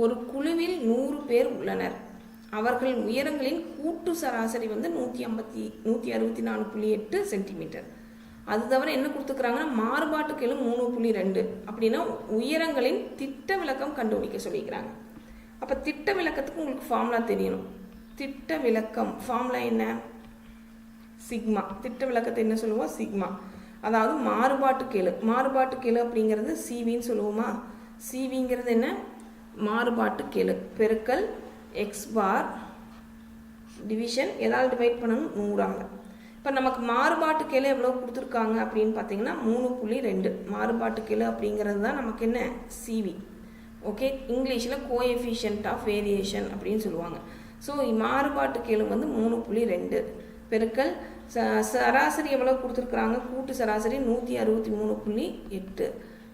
Speaker 1: ஒரு குழுவில் 100 பேர் உள்ளனர். அவர்கள் உயரங்களின் கூட்டு சராசரி வந்து 164.8 சென்டிமீட்டர். அது தவிர என்ன கொடுத்துக்கிறாங்கன்னா மாறுபாட்டுக்கு 3.2 அப்படின்னா உயரங்களின் திட்ட விலக்கம் கண்டுபிடிக்க சொல்லிக்கிறாங்க. அப்போ திட்ட விலக்கத்துக்கு உங்களுக்கு ஃபார்முலா தெரியணும். திட்ட விலக்கம் ஃபார்முலா என்ன? சிக்மா. திட்ட விலக்கத்தை என்ன சொல்லுவோம்? சிக்மா. அதாவது மாறுபாட்டு கெழு. மாறுபாட்டு கெழு அப்படிங்கிறது சிவின்னு சொல்லுவோமா? சிவிங்கிறது என்ன? மாறுபாட்டு கெழு பெருக்கல் எக்ஸ் பார் டிவிஷன் எதாவது டிவைட் பண்ணணும் 100ஆல். இப்போ நமக்கு மாறுபாட்டு கெழு எவ்வளோ கொடுத்துருக்காங்க அப்படின்னு பார்த்தீங்கன்னா 3.2. மாறுபாட்டு கெழு அப்படிங்கிறது தான் நமக்கு என்ன? சிவி. ஓகே, இங்கிலீஷில் கோஎஃபிஷியன்ட் ஆஃப் வேரியேஷன் அப்படின்னு சொல்லுவாங்க. ஸோ மாறுபாட்டு கெழு வந்து 3.2 பெருக்கல் சராசரி எவ்வளோ கொடுத்துருக்குறாங்க? கூட்டு சராசரி 163.8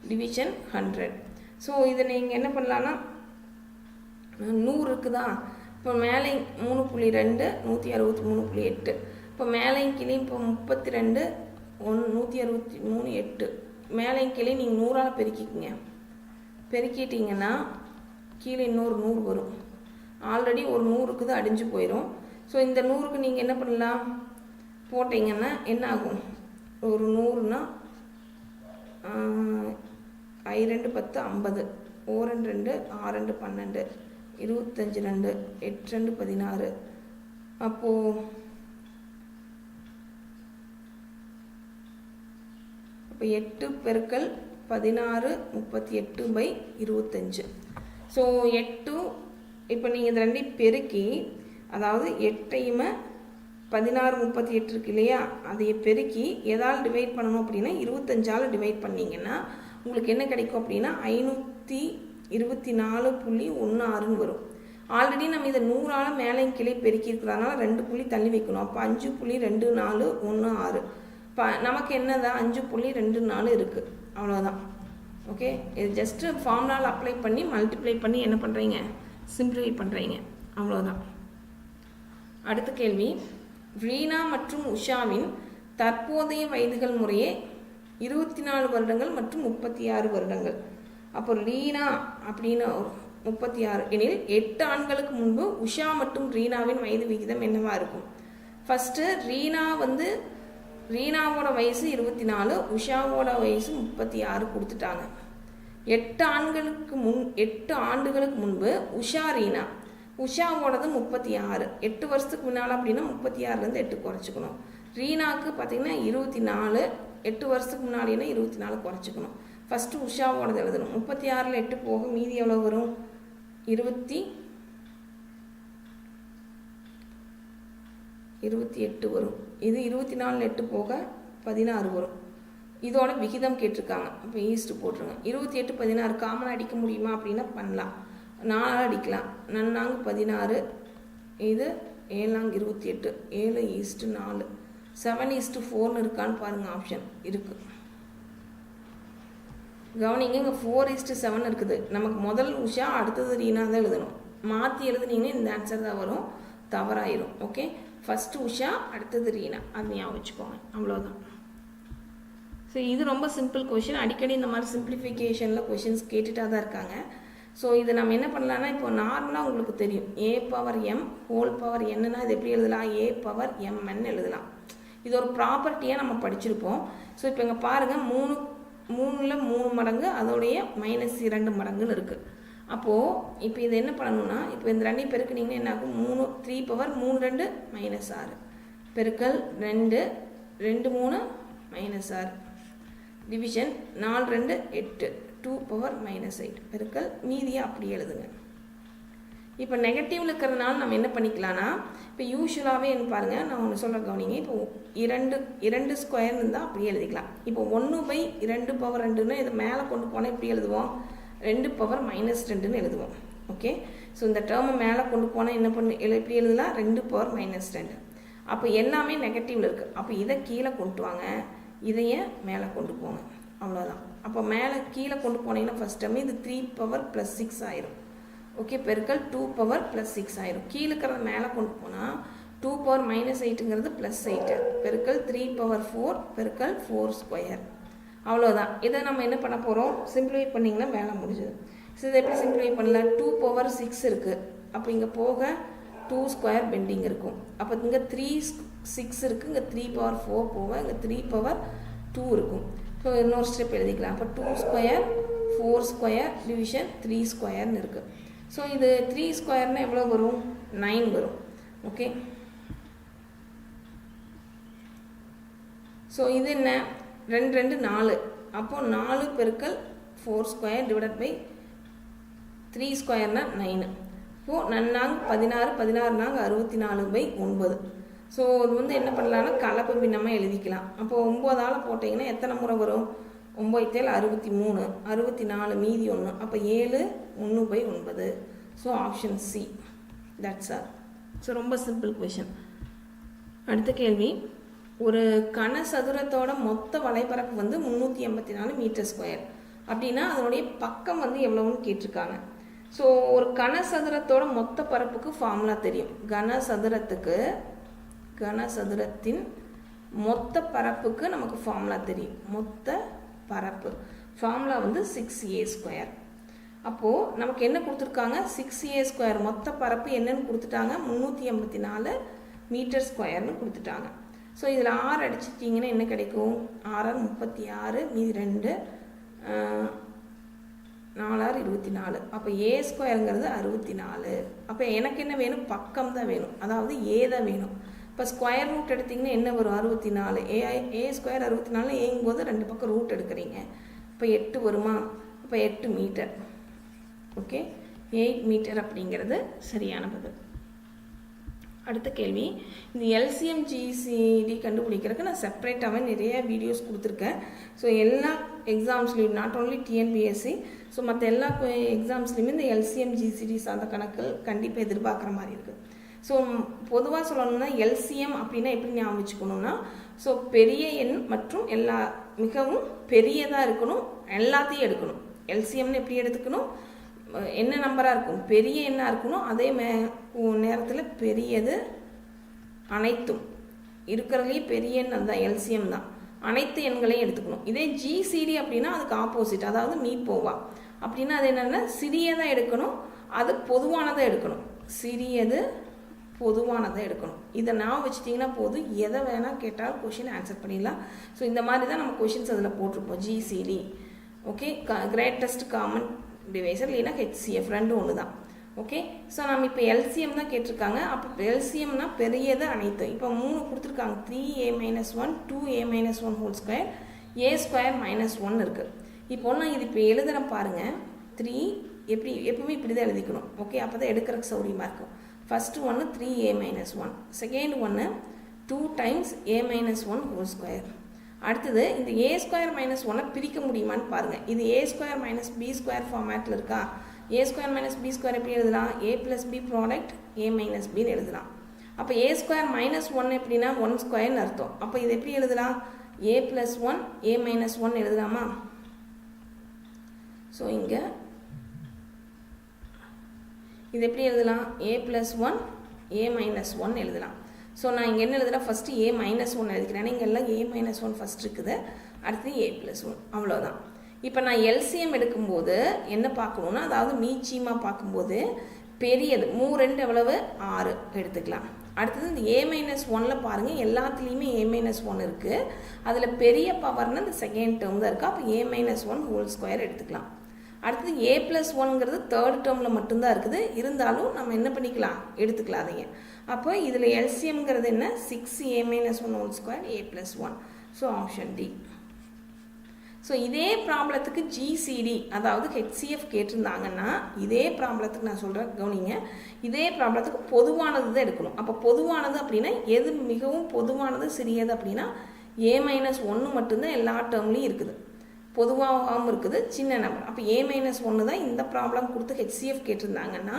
Speaker 1: டிவிஷன் 100. ஸோ இதை நீங்கள் என்ன பண்ணலான்னா 100 இருக்குதா? இப்போ மேலே 3.2 163.8. இப்போ மேலையும் கீழே இப்போ 32 163.8 மேலையும் கீழே நீங்கள் 100ஆல் பெருக்கிக்கிங்க. பெருக்கிட்டிங்கன்னா கீழே இன்னொரு 100 வரும். ஆல்ரெடி ஒரு 100 இருக்குது, அடிஞ்சு போயிடும். ஸோ இந்த 100க்கு நீங்கள் என்ன பண்ணலாம்? போட்டிங்கன்னா என்ன ஆகும்? ஒரு 100னா I2 10 50 O2 2 6 2 12 25 2 8 2 16. அப்போது 8 பெருக்கல் 16 38/25. ஸோ 8 இப்போ நீங்கள் இது ரெண்டையும் பெருக்கி, அதாவது 8ஐயுமே 16 38 இருக்கு இல்லையா, அதை பெருக்கி எதால் டிவைட் பண்ணணும் அப்படின்னா 25ஆல் டிவைட் பண்ணிங்கன்னா உங்களுக்கு என்ன கிடைக்கும் அப்படின்னா 524.16 வரும். ஆல்ரெடி நம்ம இதை 100ஆல் மேலே கீழே பெருக்கி இருக்கிறதுனால 2 புள்ளி தள்ளி வைக்கணும். அப்போ 5.2416. இப்போ நமக்கு என்னதான் 5.24 இருக்குது, அவ்வளோதான். ஓகே, இது ஜஸ்ட்டு ஃபார்முலாவில் அப்ளை பண்ணி மல்டிப்ளை பண்ணி என்ன பண்ணுறீங்க? சிம்பிளிஃபை பண்ணுறீங்க, அவ்வளோதான். அடுத்த கேள்வி, ரீனா மற்றும் உஷாவின் தற்போதைய வயதுகள் முறையே 24 வருடங்கள் மற்றும் 36 வருடங்கள். அப்போ ரீனா அப்படின்னு 36 எனில் 8 ஆண்டுகளுக்கு முன்பு உஷா மற்றும் ரீனாவின் வயது விகிதம் என்னவா இருக்கும்? ஃபஸ்ட்டு ரீனாவோட வயசு 24, உஷாவோட வயசு 36 கொடுத்துட்டாங்க. 8 ஆண்டுகளுக்கு முன்பு ரீனா, உஷாவோடது 36. 8 வருஷத்துக்கு முன்னால் அப்படின்னா 36லேருந்து 8 குறைச்சிக்கணும். ரீனாவுக்கு பார்த்தீங்கன்னா 24, 8 வருஷத்துக்கு முன்னாடினா 24 குறைச்சிக்கணும். ஃபஸ்ட்டு உஷாவோடது எழுதணும். 36ல் 8 போக மீதி எவ்வளோ வரும்? 28 வரும். இது 24ல் 8 போக 16 வரும். இதோட விகிதம் கேட்டிருக்காங்க. இப்போ ஈஸ்ட் போட்டுருங்க. 28 16 காமன் அடிக்க முடியுமா அப்படின்னா பண்ணலாம். 4 அடிக்கலாம். 4 16, இது 7 28, 7:4, 7:4 இருக்கான்னு பாருங்கள். ஆப்ஷன் இருக்குது, கவனிங்க. இங்கே 4:7 இருக்குது. நமக்கு முதல் உஷா, அடுத்தது ரீனா தான் எழுதணும். மாற்றி எழுதுனீங்கன்னா இந்த ஆன்சர் தான் வரும், தவறாயிரும். ஓகே, ஃபஸ்ட்டு உஷா, அடுத்தது ரீனா, அது ஞாபகம் வச்சுக்கோங்க, அவ்வளோதான். ஸோ இது ரொம்ப சிம்பிள் கொஷின். அடிக்கடி இந்த மாதிரி சிம்பிளிஃபிகேஷனில் கொஷின்ஸ் கேட்டுகிட்டா தான் இருக்காங்க. ஸோ இது நம்ம என்ன பண்ணலான்னா, இப்போ நார்மலாக உங்களுக்கு தெரியும் A⁴ என்னன்னா இது எப்படி எழுதலாம்? A⁴mn எழுதலாம். இது ஒரு ப்ராப்பர்ட்டியாக நம்ம படிச்சிருப்போம். ஸோ இப்போ இங்கே பாருங்கள், 3ல் 3 மடங்கு, அதோடைய -2 மடங்குன்னு இருக்குது. அப்போது இப்போ இது என்ன பண்ணணும்னா, இப்போ இந்த 2 பெருக்குனிங்கன்னா என்ன ஆகும்? 3 -6 பெருக்கல் 2 2 3 -6 டிவிஷன் 4 2 8 2⁻−8 பெருக்கல் மீதியை அப்படி எழுதுங்க. இப்போ நெகட்டிவ்ல இருக்கிறதுனால நம்ம என்ன பண்ணிக்கலாம்னா, இப்போ யூஸ்வலாகவே என்ன பாருங்கள், நான் ஒன்று சொல்ல கவனிங்க. இப்போ 2 ஸ்கொயர்னு இருந்தால் அப்படியே எழுதிக்கலாம். இப்போ 1/2 இதை மேலே கொண்டு போனால் எப்படி எழுதுவோம்? 2⁻−2ன்னு எழுதுவோம். ஓகே, ஸோ இந்த டேர்மை மேலே கொண்டு போனால் என்ன எப்படி எழுதலாம்? 2⁻−2. அப்போ எல்லாமே நெகட்டிவில் இருக்குது. அப்போ இதை கீழே கொண்டு வாங்க, இதையே மேலே கொண்டு போங்க, அவ்வளோதான். அப்போ மேலே கீழே கொண்டு போனீங்கன்னா ஃபஸ்ட் டைம் இது 3⁻+6 ஆயிரும். ஓகே, பெருக்கல் 2⁻+6 ஆயிரும். கீழே இருக்கிறத மேலே கொண்டு போனால் 2⁻−8ங்கிறது +8 பெருக்கல் 3⁻4 பெருக்கல் 4². அவ்வளோதான். இதை நம்ம என்ன பண்ண போகிறோம்? சிம்பிளிஃபை பண்ணிங்கன்னா வேலை முடிஞ்சது. ஸோ இதை எப்படி சிம்பிளிஃபை பண்ணலாம்? 2⁻6 இருக்குது. அப்போ இங்கே போக 2² பெண்டிங் இருக்கும். அப்போ இங்கே 3/6 இருக்குது, இங்கே 3⁻4 போக இங்கே 3⁻2 இருக்கும். ஸோ இன்னொரு ஸ்டெப் எழுதிக்கலாம். அப்போ 2² 4² டிவிஷன் 3² இருக்குது. ஸோ இது 3 ஸ்கொயர்னா எவ்வளோ வரும்? 9 வரும். ஓகே, ஸோ இது என்ன? 2 2 4. அப்போது 4 பெருக்கல் 4 ஸ்கொயர் டிவைடட் பை 3 ஸ்கொயர்னா 9. இப்போது நன்னாங்க 16 16 நாங்க 64/9. ஸோ இது வந்து என்ன பண்ணலான்னா கலப்பு பின்னமாக எழுதிக்கலாம். அப்போது 9ஆல் போட்டிங்கன்னா எத்தனை முறை வரும்? 9 7 63, 64 மீதி 1. அப்போ 7 1/9. So option C. That's all. So ரொம்ப சிம்பிள் கொஷின். அடுத்த கேள்வி, ஒரு கனசதுரத்தோட மொத்த வலைப்பரப்பு வந்து 384 மீட்டர் ஸ்கொயர். அப்படின்னா அதனுடைய பக்கம் வந்து எவ்வளவுன்னு கேட்டிருக்காங்க. ஸோ ஒரு கனசதுரத்தோட மொத்த பரப்புக்கு ஃபார்முலா தெரியும். கனசதுரத்தின் மொத்த பரப்புக்கு நமக்கு ஃபார்முலா தெரியும். மொத்த பரப்பு ஃபார்முலா வந்து 6a². அப்போது நமக்கு என்ன கொடுத்துருக்காங்க? 6a² மொத்த பரப்பு என்னன்னு கொடுத்துட்டாங்க? 384 மீட்டர் ஸ்கொயர்னு கொடுத்துட்டாங்க. ஸோ இதில் 6 அடிச்சிட்டிங்கன்னா என்ன கிடைக்கும்? 6 36 மீதி 2 4 24. அப்போ a²ங்கிறது 64. அப்போ எனக்கு என்ன வேணும்? பக்கம் தான் வேணும், அதாவது a தான் வேணும். இப்போ ஸ்கொயர் ரூட் எடுத்திங்கன்னா என்ன வரும்? 64. a² 64, ஏங்கும்போது 2 பக்கம் ரூட் எடுக்கிறீங்க. இப்போ 8 வருமா? இப்போ 8 மீட்டர். ஓகே, 8 மீட்டர் அப்படிங்கிறது சரியான பதில். அடுத்த கேள்வி, இந்த LCM GCD கண்டுபிடிக்கிறதுக்கு நான் செப்பரேட்டாகவே நிறைய வீடியோஸ் கொடுத்துருக்கேன். ஸோ எல்லா எக்ஸாம்ஸ்லையும், நாட் ஓன்லி TNPSC, ஸோ மற்ற எல்லா எக்ஸாம்ஸ்லையுமே இந்த LCM GCD சார்ந்த கணக்குகள் கண்டிப்பாக எதிர்பார்க்குற மாதிரி இருக்குது. ஸோ பொதுவாக சொல்லணும்னா LCM அப்படின்னா எப்படி ஞாபகம் வச்சுக்கணும்னா, ஸோ பெரிய எண் மற்றும் எல்லா மிகவும் பெரியதாக இருக்கணும், எல்லாத்தையும் எடுக்கணும். LCMனு எப்படி எடுத்துக்கணும்? என்ன நம்பராக இருக்கும்? பெரிய எண்ணாக இருக்கணும். அதே நேரத்தில் பெரியது அனைத்தும் இருக்கிறதுலேயே பெரிய எண் அதுதான், LCM தான். அனைத்து எண்களையும் எடுத்துக்கணும். இதே GCD அப்படின்னா அதுக்கு ஆப்போசிட், அதாவது மீப்போவா அப்படின்னா அது என்னென்னா சிறியதாக எடுக்கணும், அது பொதுவானதை எடுக்கணும். சிறியது பொதுவானதை எடுக்கணும். இதை நான் வச்சுட்டிங்கன்னா போதும், எதை வேணால் கேட்டால் கொஷின் ஆன்சர் பண்ணிடலாம். ஸோ இந்த மாதிரி தான் நம்ம கொஷின்ஸ் அதில் போட்டிருப்போம். GCD okay, greatest common divisor இல்லைன்னா HCF ரெண்டும் ஒன்று தான். ஓகே, ஸோ நம்ம இப்போ LCM தான் கேட்டிருக்காங்க. அப்போ LCMனா பெரியது அனைத்தும். இப்போ 3 கொடுத்துருக்காங்க. 3a-1 2a-1 whole square a² -1 இருக்குது. இப்போ நான் இது இப்போ எழுதுகிறேன் பாருங்கள். 3 எப்பவுமே இப்படி தான் எழுதிக்கணும். ஓகே, அப்போ தான் எடுக்கிறதுக்கு சௌரியமாக இருக்கும். ஃபஸ்ட்டு ஒன்று 3a-1, செகண்ட் ஒன்று 2 டைம்ஸ் a-1 ஹோல் ஸ்கொயர். அடுத்தது இந்த a² -1 பிரிக்க முடியுமான்னு பாருங்கள். இது a² - b² ஃபார்மேட்டில் இருக்கா? a² - b² எப்படி எழுதலாம்? a + b ப்ராடக்ட் a - bன்னு எழுதலாம். அப்போ a² -1 எப்படின்னா 1 ஸ்கொயர்னு அர்த்தம். அப்போ இது எப்படி எழுதலாம்? a + 1 a - 1 எழுதலாமா? ஸோ இங்கே இது எப்படி எழுதலாம்? a + 1 a - 1 எழுதலாம். ஸோ நான் இங்கே என்ன எழுதுகிறேன்? ஃபஸ்ட்டு a - 1 எழுதிக்கிறேன். இங்கே எல்லாம் a - 1 ஃபஸ்ட் இருக்குது, அடுத்து a + 1, அவ்வளோதான். இப்போ நான் LCM எடுக்கும்போது என்ன பார்க்கணுன்னா, அதாவது மீச்சியமாக பார்க்கும்போது பெரியது 3 எவ்வளவு? 6 எடுத்துக்கலாம். அடுத்தது இந்த a - 1ல் பாருங்கள், எல்லாத்துலேயுமே a - 1 இருக்குது. அதில் பெரிய பவர்னு இந்த செகண்ட் டேர்ம் தான் இருக்குது. அப்போ a - 1 ஹோல் ஸ்கொயர் எடுத்துக்கலாம். அடுத்தது a + 1ங்கிறது தேர்ட் டேர்மில் மட்டும்தான் இருக்குது. இருந்தாலும் நம்ம என்ன பண்ணிக்கலாம்? எடுத்துக்கலாம் அதைங்க. அப்போ இதில் LCMங்கிறது என்ன? 6a - 1 whole square a + 1. So option D. So இதே ப்ராப்ளத்துக்கு GCD அதாவது HCF கேட்டிருந்தாங்கன்னா, இதே ப்ராப்ளத்துக்கு நான் சொல்கிறேன் கவனிங்க, இதே ப்ராப்ளத்துக்கு பொதுவானது தான் எடுக்கணும். அப்போ பொதுவானது அப்படின்னா எது மிகவும் பொதுவானது சிறியது அப்படின்னா a - 1 மட்டும்தான் எல்லா டேர்ம்லேயும் இருக்குது, பொதுவாகவும் இருக்குது, சின்ன நம்பர். அப்போ a - 1 தான் இந்த ப்ராப்ளம் கொடுத்து HCF கேட்டிருந்தாங்கன்னா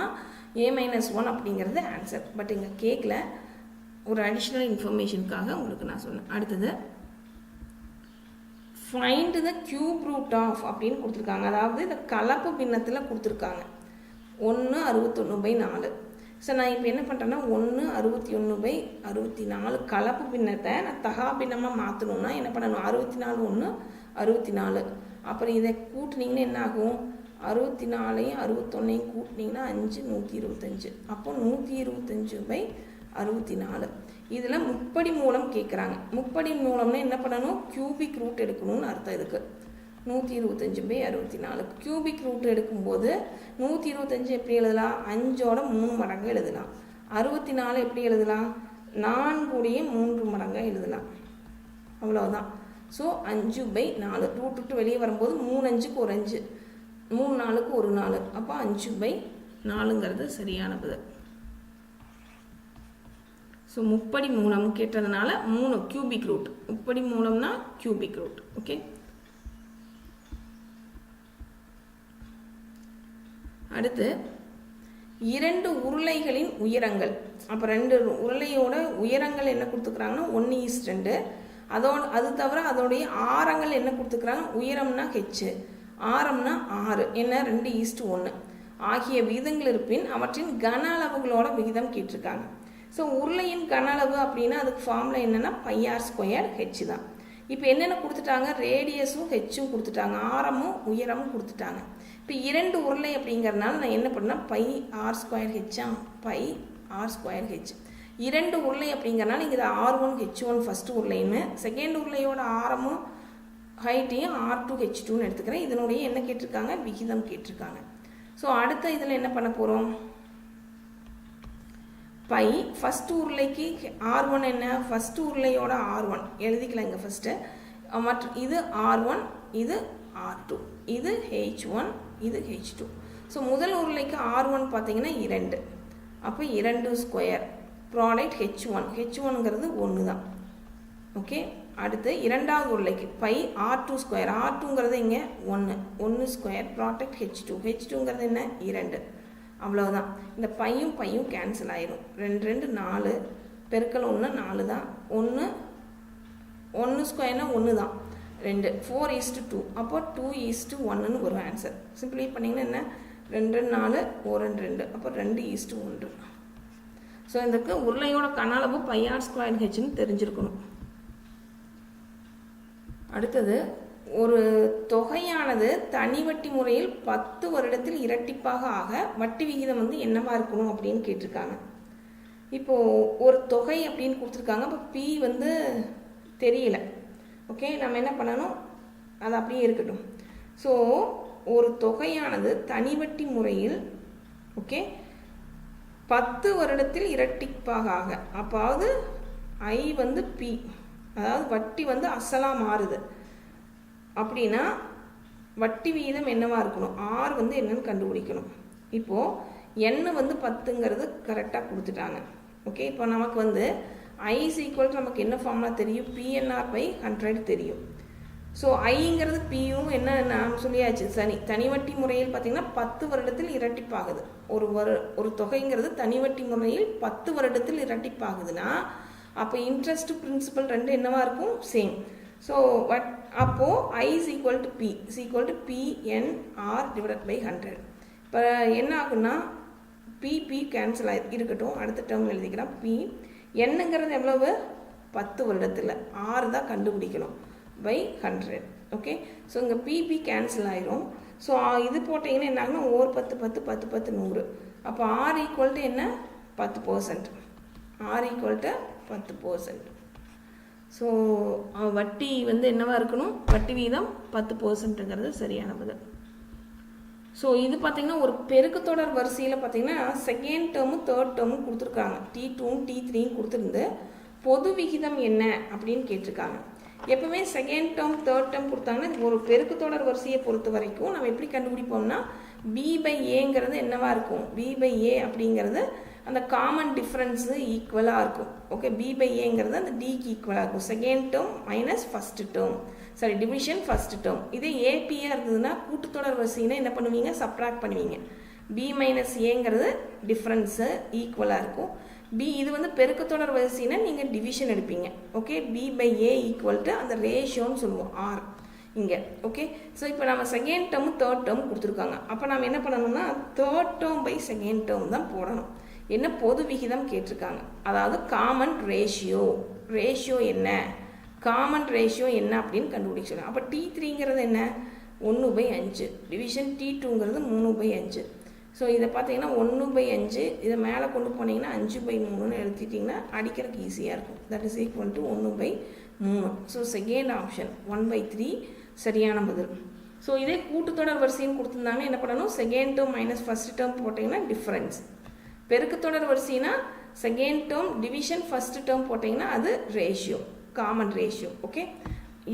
Speaker 1: a - 1 அப்படிங்கிறது ஆன்சர். பட் இங்கே கேட்கல, ஒரு அடிஷ்னல் இன்ஃபர்மேஷனுக்காக உங்களுக்கு நான் சொன்னேன். அடுத்தது find the cube root of அப்படின்னு கொடுத்துருக்காங்க. அதாவது இந்த கலப்பு பின்னத்தில் கொடுத்துருக்காங்க 1 61/4. ஸோ நான் இப்போ என்ன பண்ணுறேன்னா 1 61/64 கலப்பு பின்னத்தை நான் தகா பின்னமாக மாற்றணுன்னா என்ன பண்ணணும்? 64 1 64. அப்புறம் இதை கூட்டினீங்கன்னா என்ன ஆகும்? 64ஐயும் 61ஐயும் கூட்டினீங்கன்னா 5 125. அப்போ 125/64. இதில் முப்படி மூலம் கேட்குறாங்க. முப்படி மூலம்னா என்ன பண்ணணும்? கியூபிக் ரூட் எடுக்கணும்னு அர்த்தம் இதுக்கு. 125/64. கியூபிக் ரூட் எடுக்கும்போது 125 எப்படி எழுதலாம்? 5ஓட 3 மடங்கு எழுதலாம். 64 எப்படி எழுதலாம்? 4 3 மடங்காக எழுதலாம். அவ்வளோதான். ஸோ 5/4 ரூட் விட்டு வெளியே வரும்போது 3 5க்கு ஒரு 5, 3 4க்கு ஒரு 4, அப்போ 5/4ங்கிறது சரியான பதில். ஸோ முப்படி மூலம் கேட்டதுனால 3 கியூபிக் ரூட். முப்படி மூலம்னா கியூபிக் ரூட். ஓகே, அடுத்து 2 உருளைகளின் உயரங்கள். அப்போ 2 உருளையோட உயரங்கள் என்ன கொடுத்துக்கிறாங்கன்னா 1:2. அது தவிர அதோடைய ஆரங்கள் என்ன கொடுத்துக்கிறாங்க? உயரம்னா h, ஆரம்னா 6, என்ன 2:1 ஆகிய விகிதங்கள் இருப்பின் அவற்றின் கன அளவுகளோட விகிதம் கேட்டிருக்காங்க. ஸோ உருளையின் கன அளவு அப்படின்னா அதுக்கு ஃபார்முலா என்னென்னா πr²h தான். இப்போ என்னென்ன கொடுத்துட்டாங்க? ரேடியஸும் ஹெச்சும் கொடுத்துட்டாங்க, ஆரமும் உயரமும் கொடுத்துட்டாங்க. இப்போ 2 உருளை அப்படிங்கிறதுனால நான் என்ன பண்ணேன்? πr²h, πr²h. 2 உருளை அப்படிங்கிறனால இங்கே R1 H1 ஃபஸ்ட்டு உருளைன்னு, செகண்ட் உருளையோட ஆரமும் ஹைட்டையும் R2 H2ன்னு எடுத்துக்கிறேன். இதனுடைய என்ன கேட்டிருக்காங்க? விகிதம் கேட்டிருக்காங்க. ஸோ அடுத்த இதில் என்ன பண்ண போகிறோம்? பை ஃபஸ்ட்டு உருளைக்கு R1 என்ன? ஃபஸ்ட்டு உருளையோட R1 எழுதிக்கலாம் இங்கே ஃபஸ்ட்டு. மற்ற இது R1, இது R2, இது H1, இது H2. ஸோ முதல் உருளைக்கு R1 பார்த்தீங்கன்னா 2, அப்போ 2² ப்ராடக்ட் H1ங்கிறது 1 தான். ஓகே, அடுத்து இரண்டாவது உருளைக்கு பை R2², R2ங்கிறது இங்கே 1² ப்ராடக்ட் H2ங்கிறது என்ன? 2. அவ்வளோதான். இந்த பையும் கேன்சல் ஆயிரும். 2 2 4 பெருக்கல் 1 4 தான். 1² 1 தான். 2 4:2, அப்போ 2:1ன்னு வரும் ஆன்சர். சிம்பிளை பண்ணிங்கன்னா என்ன? 2 4 1 2, அப்போ 2:1. ஸோ இதுக்கு உருளையோட கன அளவு πr²hன்னு தெரிஞ்சிருக்கணும். அடுத்தது, ஒரு தொகையானது தனி வட்டி முறையில் 10 வருடத்தில் இரட்டிப்பாக ஆக வட்டி விகிதம் என்னவா இருக்கணும் அப்படின்னு கேட்டிருக்காங்க. இப்போது ஒரு தொகை அப்படின்னு கொடுத்துருக்காங்க. இப்போ பி தெரியல. ஓகே, நம்ம என்ன பண்ணணும்? அது அப்படியே இருக்கட்டும். ஸோ ஒரு தொகையானது தனி வட்டி முறையில் ஓகே 10 வருடத்தில் இரட்டிப்பாக ஆக, அப்பாவது ஐ பி, அதாவது வட்டி அசலாக மாறுது அப்படின்னா வட்டி வீதம் என்னவா இருக்கணும்? ஆர் என்னன்னு கண்டுபிடிக்கணும். இப்போது எண்ணு 10ங்கிறது கரெக்டாக கொடுத்துட்டாங்க. ஓகே, இப்போ நமக்கு ஐ ஈக்குவல் நமக்கு என்ன ஃபார்முலா தெரியும்? PNR/100 தெரியும். ஸோ ஐங்கிறது பியும் என்ன நாம் சொல்லியாச்சு. தனி வட்டி முறையில் பார்த்திங்கன்னா 10 வருடத்தில் இரட்டிப்பாகுது. ஒரு தொகைங்கிறது தனி வட்டி முறையில் 10 வருடத்தில் இரட்டிப்பாகுதுன்னா அப்போ இன்ட்ரெஸ்ட் பிரின்சிபல் 2 என்னவா இருக்கும்? சேம். ஸோ அப்போது I P PNR/100. இப்போ என்ன ஆகுன்னா பி கேன்சல் இருக்கட்டும், அடுத்த டேர்ம் எழுதிக்கலாம். பி என்னங்கிறது எவ்வளவு? 10 வருடத்தில். 6 தான் கண்டுபிடிக்கணும் by 100. ஓகே, ஸோ இங்கே பி கேன்சல் ஆயிரும். ஸோ இது போட்டிங்கன்னா என்ன ஆகுனா 1 10 10 10 10 100. அப்போ ஆர் ஈக்குவல் டு என்ன? 10%. R equal to 10%. ஸோ வட்டி என்னவா இருக்கணும்? வட்டி வீதம் 10%ங்கிறது சரியான பதில். ஸோ இது பார்த்திங்கன்னா ஒரு பெருக்குத்தொடர் வரிசையில் பார்த்திங்கன்னா செகண்ட் டேர்மும் தேர்ட் டேர்மும் கொடுத்துருக்காங்க. T2 T3 கொடுத்துருந்து பொது விகிதம் என்ன அப்படின்னு கேட்டிருக்காங்க. எப்பவுமே செகண்ட் டேர்ம் தேர்ட் டேர்ம் கொடுத்தாங்கன்னா ஒரு பெருக்குத்தொடர் வரிசையை பொறுத்த வரைக்கும் நம்ம எப்படி கண்டுபிடிப்போம்னா B/Aங்கிறது என்னவா இருக்கும்? B/A அப்படிங்கிறது அந்த காமன் டிஃப்ரென்ஸு ஈக்குவலாக இருக்கும். ஓகே, B/Aங்கிறது அந்த டிக்கு ஈக்குவலாக இருக்கும். Second term minus first term, division first term. இதே ஏபியாக இருந்ததுன்னா கூட்டுத்தொடர் வரிசைன்னா என்ன பண்ணுவீங்க? சப்ராக்ட் பண்ணுவீங்க. B-Aங்கிறது டிஃப்ரென்ஸு ஈக்குவலாக இருக்கும். இது பெருக்கத்தொடர் வரிசைன்னா நீங்கள் டிவிஷன் எடுப்பீங்க. ஓகே, B/A ஈக்குவல் டு அந்த ரேஷியோன்னு சொல்லுவோம் R இங்கே. ஓகே, ஸோ இப்போ நம்ம செகண்ட் டேர்மு தேர்ட் டேர்ம் கொடுத்துருக்காங்க. அப்போ நம்ம என்ன பண்ணணும்னா third term by second term தான் போடணும். என்ன பொது விகிதம் கேட்டிருக்காங்க, அதாவது காமன் ரேஷியோ என்ன, காமன் ரேஷியோ என்ன அப்படின்னு கண்டுபிடிக்க சொல்லலாம். அப்போ T3ங்கிறது என்ன? 1/5. டிவிஷன் T2ங்கிறது 3/5. ஸோ இதை பார்த்தீங்கன்னா 1/5, இதை மேலே கொண்டு போனீங்கன்னா 5/3ன்னு எழுதிட்டிங்கன்னா அடிக்கிறதுக்கு ஈஸியாக இருக்கும். That is equal to 1/3. So second option 1/3 சரியான பதில். ஸோ இதே கூட்டுத்தொடர் வரிசைன்னு கொடுத்துருந்தாங்க என்ன பண்ணணும், second term minus first term போட்டிங்கன்னா டிஃப்ரென்ஸ். பெருக்குத்தொடர் வரிசைனா second term division first term போட்டிங்கன்னா அது ரேஷியோ, காமன் ரேஷியோ. ஓகே,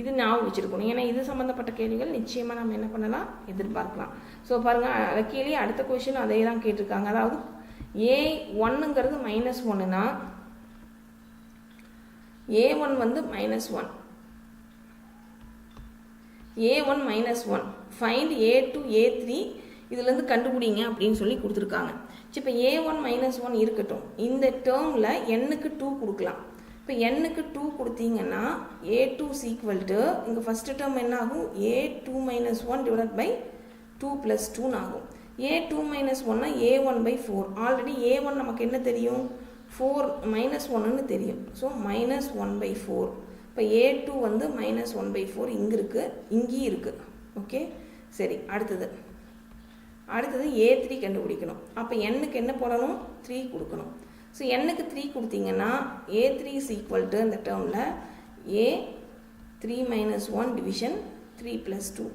Speaker 1: இது ஞாபகம் வச்சுருக்கணும். ஏன்னா இது சம்மந்தப்பட்ட கேள்விகள் நிச்சயமாக நம்ம என்ன பண்ணலாம், எதிர்பார்க்கலாம். ஸோ பாருங்கள், கீழே அடுத்த கொஷின் அதே தான் கேட்டிருக்காங்க. அதாவது A1ங்கிறது -1னா A1 வந்து -1, A1 -1 ஃபைண்ட் A2 A3 இதுலேருந்து கண்டுபிடிங்க அப்படின்னு சொல்லி கொடுத்துருக்காங்க. இப்போ A1 -1 இருக்கட்டும், இந்த டேர்மில் n-க்கு 2 கொடுக்கலாம். இப்போ n-க்கு 2 கொடுத்தீங்கன்னா A2 = இங்கே ஃபஸ்ட்டு டேர்ம் என்ன ஆகும், A2 - 1 டிவைடட் பை 2 + 2 ஆகும். A2 - 1னா A1/4. ஆல்ரெடி A1 நமக்கு என்ன தெரியும், 4 -1ன்னு தெரியும். ஸோ -1/4. இப்போ A2 வந்து -1/4 இங்கே இருக்குது, இங்கேயும் இருக்குது. ஓகே, சரி. அடுத்தது A3 கண்டுபிடிக்கணும். அப்போ n-க்கு என்ன போடணும், 3 கொடுக்கணும். ஸோ n-க்கு 3 கொடுத்தீங்கன்னா A3 = இந்த டேர்மில் A3 - 1 division 3 + 2.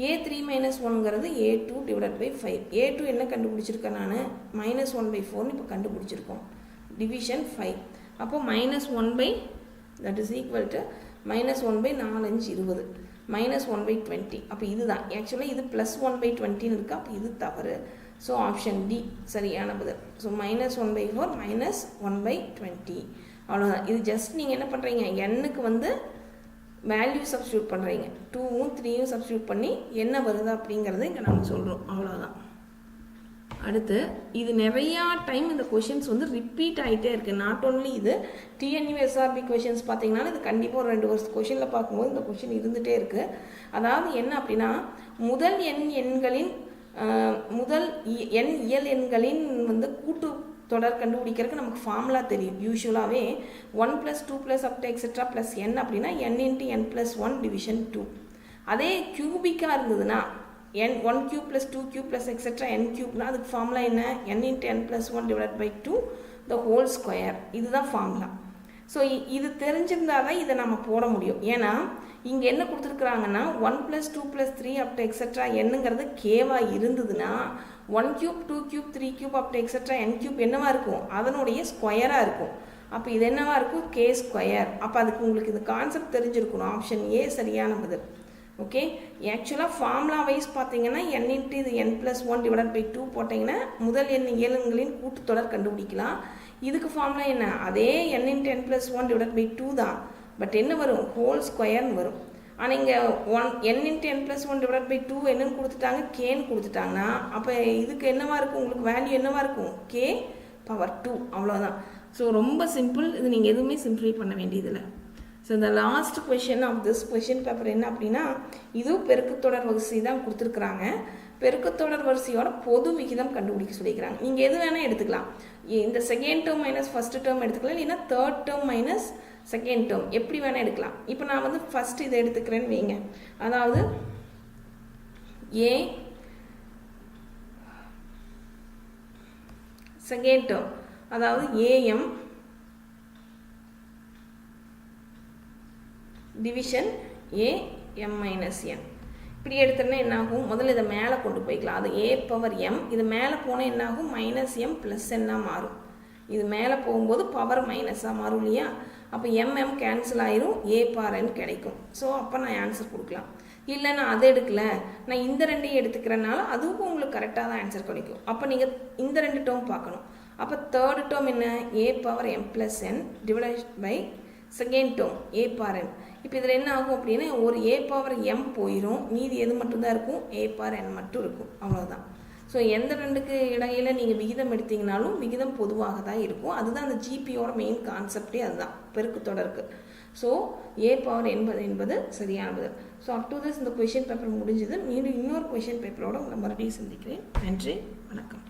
Speaker 1: A3 - 1ங்கிறது A2 divided by 5. A2 என்ன கண்டுபிடிச்சிருக்கேன் நான், -1/4ன்னு இப்போ கண்டுபிடிச்சிருக்கோம், டிவிஷன் 5. அப்போ -1/, that is equal to -1/4 5 20, -1/20. அப்போ இதுதான் ஆக்சுவலாக இது +1/20ன்னு இருக்குது. அப்போ இது தவறு. ஸோ ஆப்ஷன் டி சரியான பதில். ஸோ -1/4 -1/20 அவ்வளோதான். இது ஜஸ்ட் நீங்கள் என்ன பண்ணுறீங்க, n-க்கு வந்து வேல்யூ சப்ஸ்டியூட் பண்ணுறீங்க, 2ம் 3யும் சப்ஸ்டியூட் பண்ணி என்ன வருது அப்படிங்கிறத இங்கே நம்ம சொல்கிறோம், அவ்வளோதான். அடுத்து இது நிறையா டைம் இந்த கொஷின்ஸ் வந்து ரிப்பீட் ஆகிட்டே இருக்குது. நாட் ஓன்லி இது TNUSRB கொஷின்ஸ் பார்த்தீங்கன்னா இது கண்டிப்பாக ஒரு 2 வருஷம் கொஷினில் பார்க்கும்போது இந்த கொஷின் இருந்துகிட்டே இருக்குது. அதாவது என்ன அப்படின்னா, முதல் n இயல் எண்களின் வந்து கூட்டு தொடர் கண்டுபிடிக்கிறதுக்கு நமக்கு ஃபார்முலா தெரியும். யூஸ்வலாகவே 1 + 2 + up to etc + n அப்படின்னா n × n + 1 டிவிஷன் 2. அதே கியூபிக்காக இருந்ததுன்னா n1³ + 2³ + etc n³ அதுக்கு ஃபார்முலா என்ன, n × n + 1 divided by 2 the whole square. இதுதான் ஃபார்முலா. ஸோ இது தெரிஞ்சிருந்தால் தான் இதை நம்ம போட முடியும். ஏன்னா இங்கே என்ன கொடுத்துருக்குறாங்கன்னா 1 + 2 + 3 up to etc என்னங்கிறது கேவாக இருந்ததுன்னா 1³ 2³ 3³ up to etc n³ என்னவா இருக்கும், அதனுடைய ஸ்கொயராக இருக்கும். அப்போ இது என்னவா இருக்கும், k². அப்போ அதுக்கு உங்களுக்கு இந்த கான்செப்ட் தெரிஞ்சிருக்கணும். ஆப்ஷன் ஏ சரியான பதில். ஓகே, ஆக்சுவலாக ஃபார்முலா வைஸ் பார்த்தீங்கன்னா n × n + 1 டிவைடட் பை 2 போட்டிங்கன்னா முதல் n இயல்களின் கூட்டுத்தொடர் கண்டுபிடிக்கலாம். இதுக்கு ஃபார்முலா என்ன, அதே n × n + 1 டிவைடட் பை 2 தான். பட் என்ன வரும், ஹோல் ஸ்கொயர்னு வரும். ஆனால் இங்கே n × n + 1 டிவைடட் பை 2 என்னன்னு கொடுத்துட்டாங்க, கேன்னு கொடுத்துட்டாங்கன்னா அப்போ இதுக்கு என்னவா இருக்கும், உங்களுக்கு வேல்யூ என்னவா இருக்கும், k⁴2. அவ்வளோதான். ஸோ ரொம்ப சிம்பிள். இது நீங்கள் எதுவுமே சிம்பிளை பண்ண வேண்டியதில்லை. ஸோ இந்த last question of this question paper என்ன அப்படின்னா, இதுவும் பெருக்குத்தொடர் வரிசை தான் கொடுத்துருக்குறாங்க. பெருக்குத்தொடர் வரிசையோட பொது விகிதம் கண்டுபிடிக்க சொல்லிக்கிறாங்க. நீங்கள் எது வேணால் எடுத்துக்கலாம். இந்த second term minus first term எடுத்துக்கலாம், இல்லைன்னா third term minus second term, எப்படி வேணால் எடுக்கலாம். இப்போ நான் வந்து ஃபஸ்ட் இதை எடுத்துக்கிறேன்னு வைங்க. அதாவது ஏ செகண்ட் டேர்ம், அதாவது AM டிவிஷன் AM - n இப்படி எடுத்தோன்னா என்னாகும், முதல்ல இதை மேலே கொண்டு போய்க்கலாம். அது A⁴m. இது மேலே போனால் என்னாகும், -m + n மாறும். இது மேலே போகும்போது பவர் மைனஸாக மாறும் இல்லையா. அப்போ mm கேன்சல் ஆயிரும், A⁴n கிடைக்கும். ஸோ அப்போ நான் ஆன்சர் கொடுக்கலாம். இல்லை நான் அதை எடுக்கல, நான் இந்த ரெண்டையும் எடுத்துக்கிறனால அதுவும் உங்களுக்கு கரெக்டாக தான் ஆன்சர் கிடைக்கும். அப்போ நீங்கள் இந்த 2 டேர்ம் பார்க்கணும். அப்போ தேர்ட் டேர்ம் என்ன, A⁴m + n divided by second term A⁴n. இப்போ இதில் என்ன ஆகும் அப்படின்னா, ஒரு A⁴m போயிடும், மீதி எது மட்டும்தான் இருக்கும், A⁴n மட்டும் இருக்கும். அவ்வளோதான். ஸோ எந்த 2க்கு இடையில நீங்கள் விகிதம் எடுத்தீங்கனாலும் விகிதம் பொதுவாக தான் இருக்கும். அதுதான் அந்த ஜிபியோட மெயின் கான்செப்டே, அதுதான் பெருக்குத்தொடருக்கு. ஸோ A⁴n என்பது சரியான பதில். ஸோ அப் டு திஸ் இந்த கொஷின் பேப்பர் முடிஞ்சது. மீண்டும் இன்னொரு கொஷின் பேப்பரோட உங்களை மறுபடியும் சந்திக்கிறேன். நன்றி, வணக்கம்.